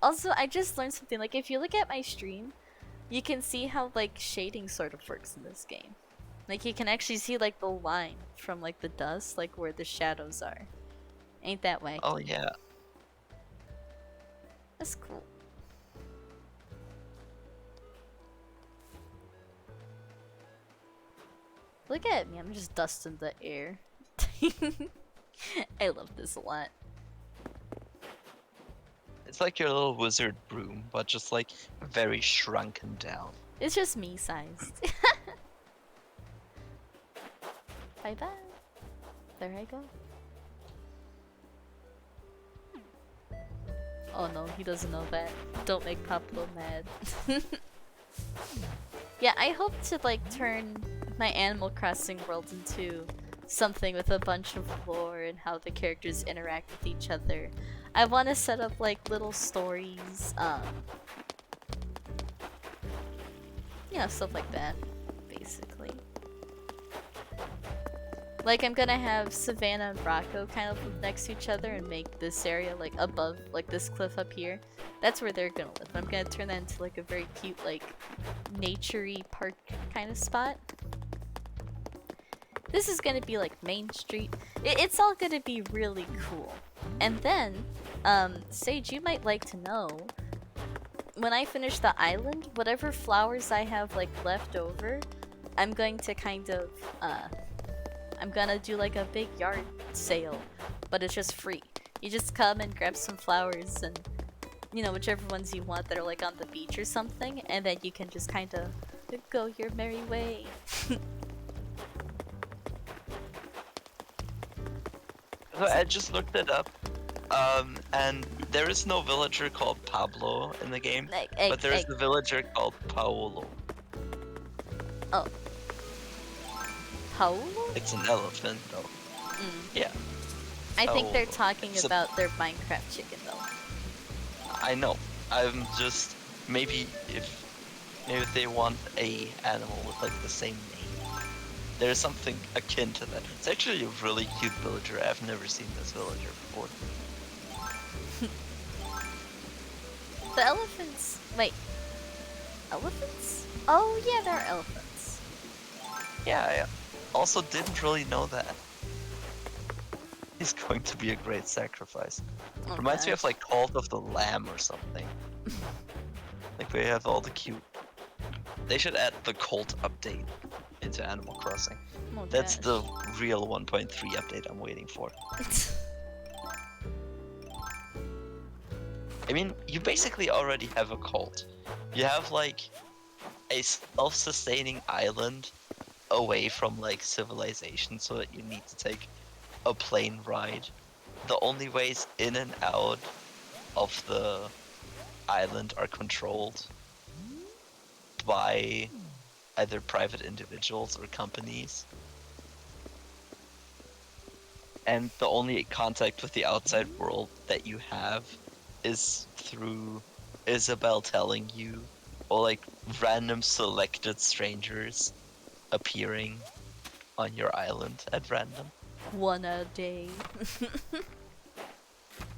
Also, I just learned something. Like, if you look at my stream, you can see how, like, shading sort of works in this game. Like, you can actually see, like, the line from, like, the dust, like, where the shadows are. Ain't that wacky? Oh, yeah. That's cool. Look at me, I'm just dusting the air. I love this a lot. It's like your little wizard broom, but just like very shrunken down. It's just me sized. Bye bye. There I go. Oh no, he doesn't know that. Don't make Pablo mad. Yeah, I hope to like turn my Animal Crossing world into something with a bunch of lore and how the characters interact with each other. I want to set up like little stories, you know, stuff like that, basically. Like, I'm gonna have Savannah and Rocco kind of live next to each other and make this area like above, like this cliff up here. That's where they're gonna live. I'm gonna turn that into like a very cute, like, naturey park kind of spot. This is gonna be like Main Street. It's all gonna be really cool. And then, Sage, you might like to know, when I finish the island, whatever flowers I have like left over, I'm going to kind of I'm gonna do like a big yard sale, but it's just free. You just come and grab some flowers and whichever ones you want that are like on the beach or something, and then you can just kind of go your merry way. So I just looked it up, and there is no villager called Pablo in the game, but there is a villager called Paolo. Oh. Paolo? It's an elephant, though. Yeah. I think they're Paolo. talking It's about their Minecraft chicken, though. I know. I'm just maybe if they want a animal with like the same name, there's something akin to that. It's actually a really cute villager. I've never seen this villager before. The elephants. Wait. Elephants? Oh yeah, there are elephants. Yeah, I also didn't really know that. He's going to be a great sacrifice. Oh, Reminds me of gosh. like Cult of the Lamb or something. Like they have all the cute. They should add the cult update into Animal Crossing. Oh, That's gosh. the real 1.3 update I'm waiting for. I mean, you basically already have a cult. You have like a self-sustaining island away from like civilization, so that you need to take a plane ride. The only ways in and out of the island are controlled by either private individuals or companies. And the only contact with the outside world that you have is through Isabelle telling you, or like random selected strangers appearing on your island at random. One a day.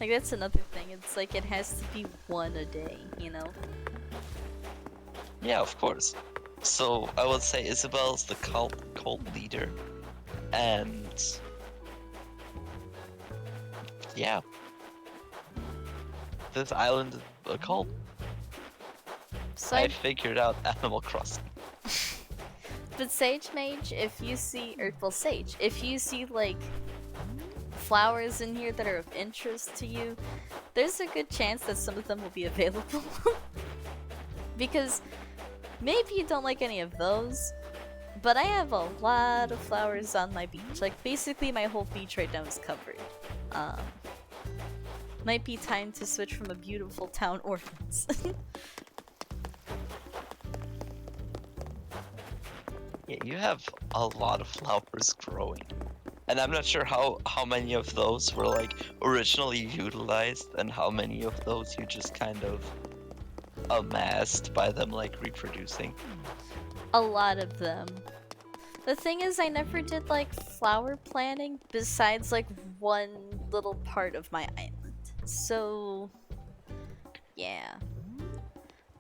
Like that's another thing. It's like it has to be one a day, you know? Yeah, of course. So I would say Isabelle's the cult leader, and yeah, this island is a cult. So I figured out Animal Crossing. but Sage Mage, if you see Sage, if you see like flowers in here that are of interest to you, there's a good chance that some of them will be available. Because maybe you don't like any of those, but I have a lot of flowers on my beach. Like basically my whole beach right now is covered. Might be time to switch from a beautiful town ordinance. Yeah, you have a lot of flowers growing. And I'm not sure how many of those were like originally utilized and how many of those you just kind of amassed by them like reproducing. A lot of them. The thing is, I never did like flower planting besides like one little part of my island. So, yeah.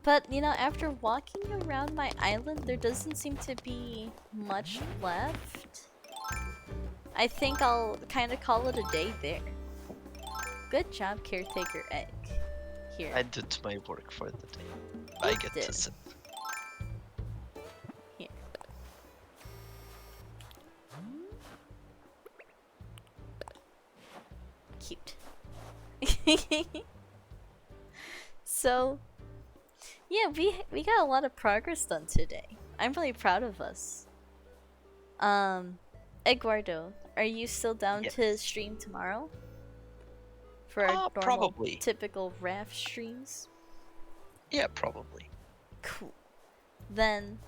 But, after walking around my island, there doesn't seem to be much left. I think I'll kind of call it a day there. Good job, Caretaker Egg. Here. I did my work for the day. I get to sit. Here. Cute. So, yeah, we got a lot of progress done today. I'm really proud of us. Eduardo, are you still down to Yes. stream tomorrow? For our normal, Probably. typical raft streams? Yeah, probably. Cool. Then,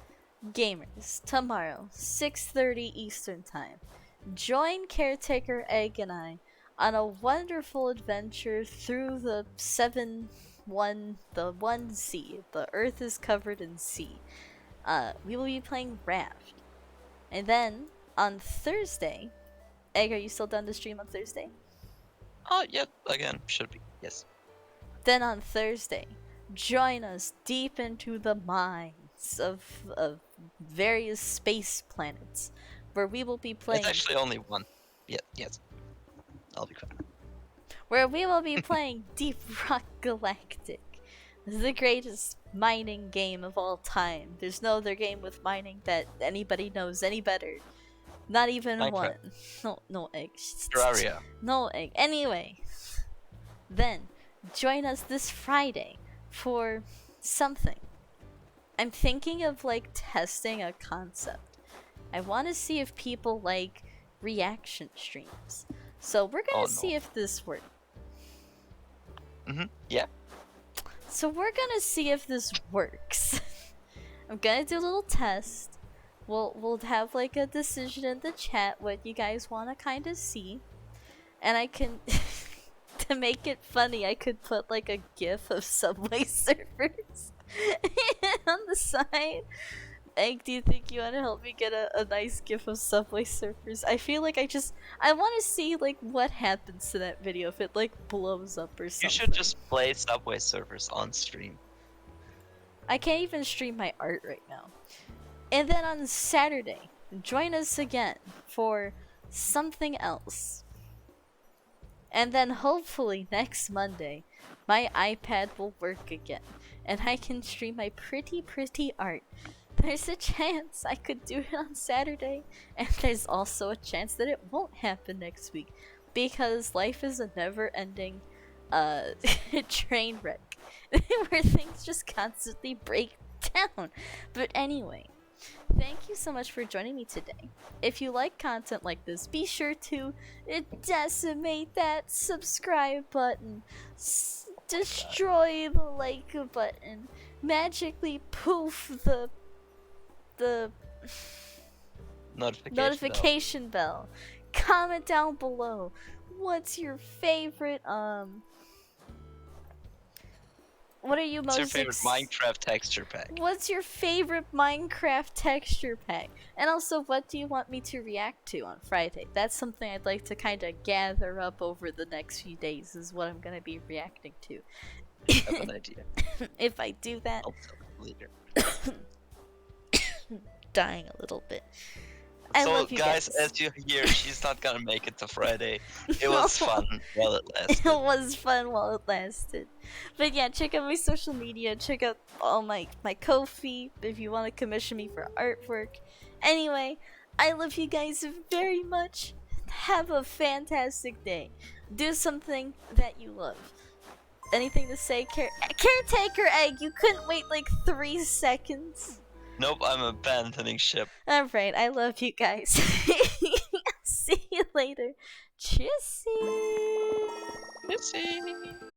gamers, tomorrow, 6:30 Eastern Time, join Caretaker Egg and I on a wonderful adventure through the 1 sea. The Earth is covered in sea. We will be playing Raft. And then, on Thursday, Egg, are you still done to stream on Thursday? Oh, yeah, again, should be. Yes. Then on Thursday, join us deep into the mines of various space planets, where we will be playing. It's actually only one. Yeah, yes. I'll be quiet. Where we will be playing Deep Rock Galactic. This is the greatest mining game of all time. There's no other game with mining that anybody knows any better. Not even Minecraft. one. No egg. Terraria. No egg. Anyway, then join us this Friday for something. I'm thinking of like testing a concept. I want to see if people like reaction streams. So we're gonna Oh, no. see if this works. Yeah. So we're gonna see if this works. I'm gonna do a little test. We'll have like a decision in the chat what you guys want to kind of see, and I can to make it funny I could put like a GIF of Subway Surfers on the side. Egg, do you think you want to help me get a nice GIF of Subway Surfers? I feel like I want to see like what happens to that video if it like blows up or something. You should just play Subway Surfers on stream. I can't even stream my art right now. And then on Saturday, join us again for something else. And then hopefully next Monday, my iPad will work again, and I can stream my pretty art. There's a chance I could do it on Saturday, and there's also a chance that it won't happen next week, because life is a never-ending train wreck where things just constantly break down. But anyway, thank you so much for joining me today. If you like content like this, be sure to decimate that subscribe button, destroy the like button, magically poof the notification bell. Comment down below. What's your favorite what are you most What's your favorite Minecraft texture pack? What's your favorite Minecraft texture pack? And also, what do you want me to react to on Friday? That's something I'd like to kind of gather up over the next few days, is what I'm going to be reacting to. I have an idea. If I do that, I'll tell you later. dying a little bit. I So love you guys, as you hear, she's not gonna make it to Friday. It was No. fun while it lasted. It was fun while it lasted. But yeah, check out my social media, check out all my Ko-fi if you want to commission me for artwork. Anyway, I love you guys very much. Have a fantastic day. Do something that you love. Anything to say, Caretaker Egg? You couldn't wait like 3 seconds. Nope, I'm abandoning ship. Alright, I love you guys. See you later. Cheersy! Oopsie.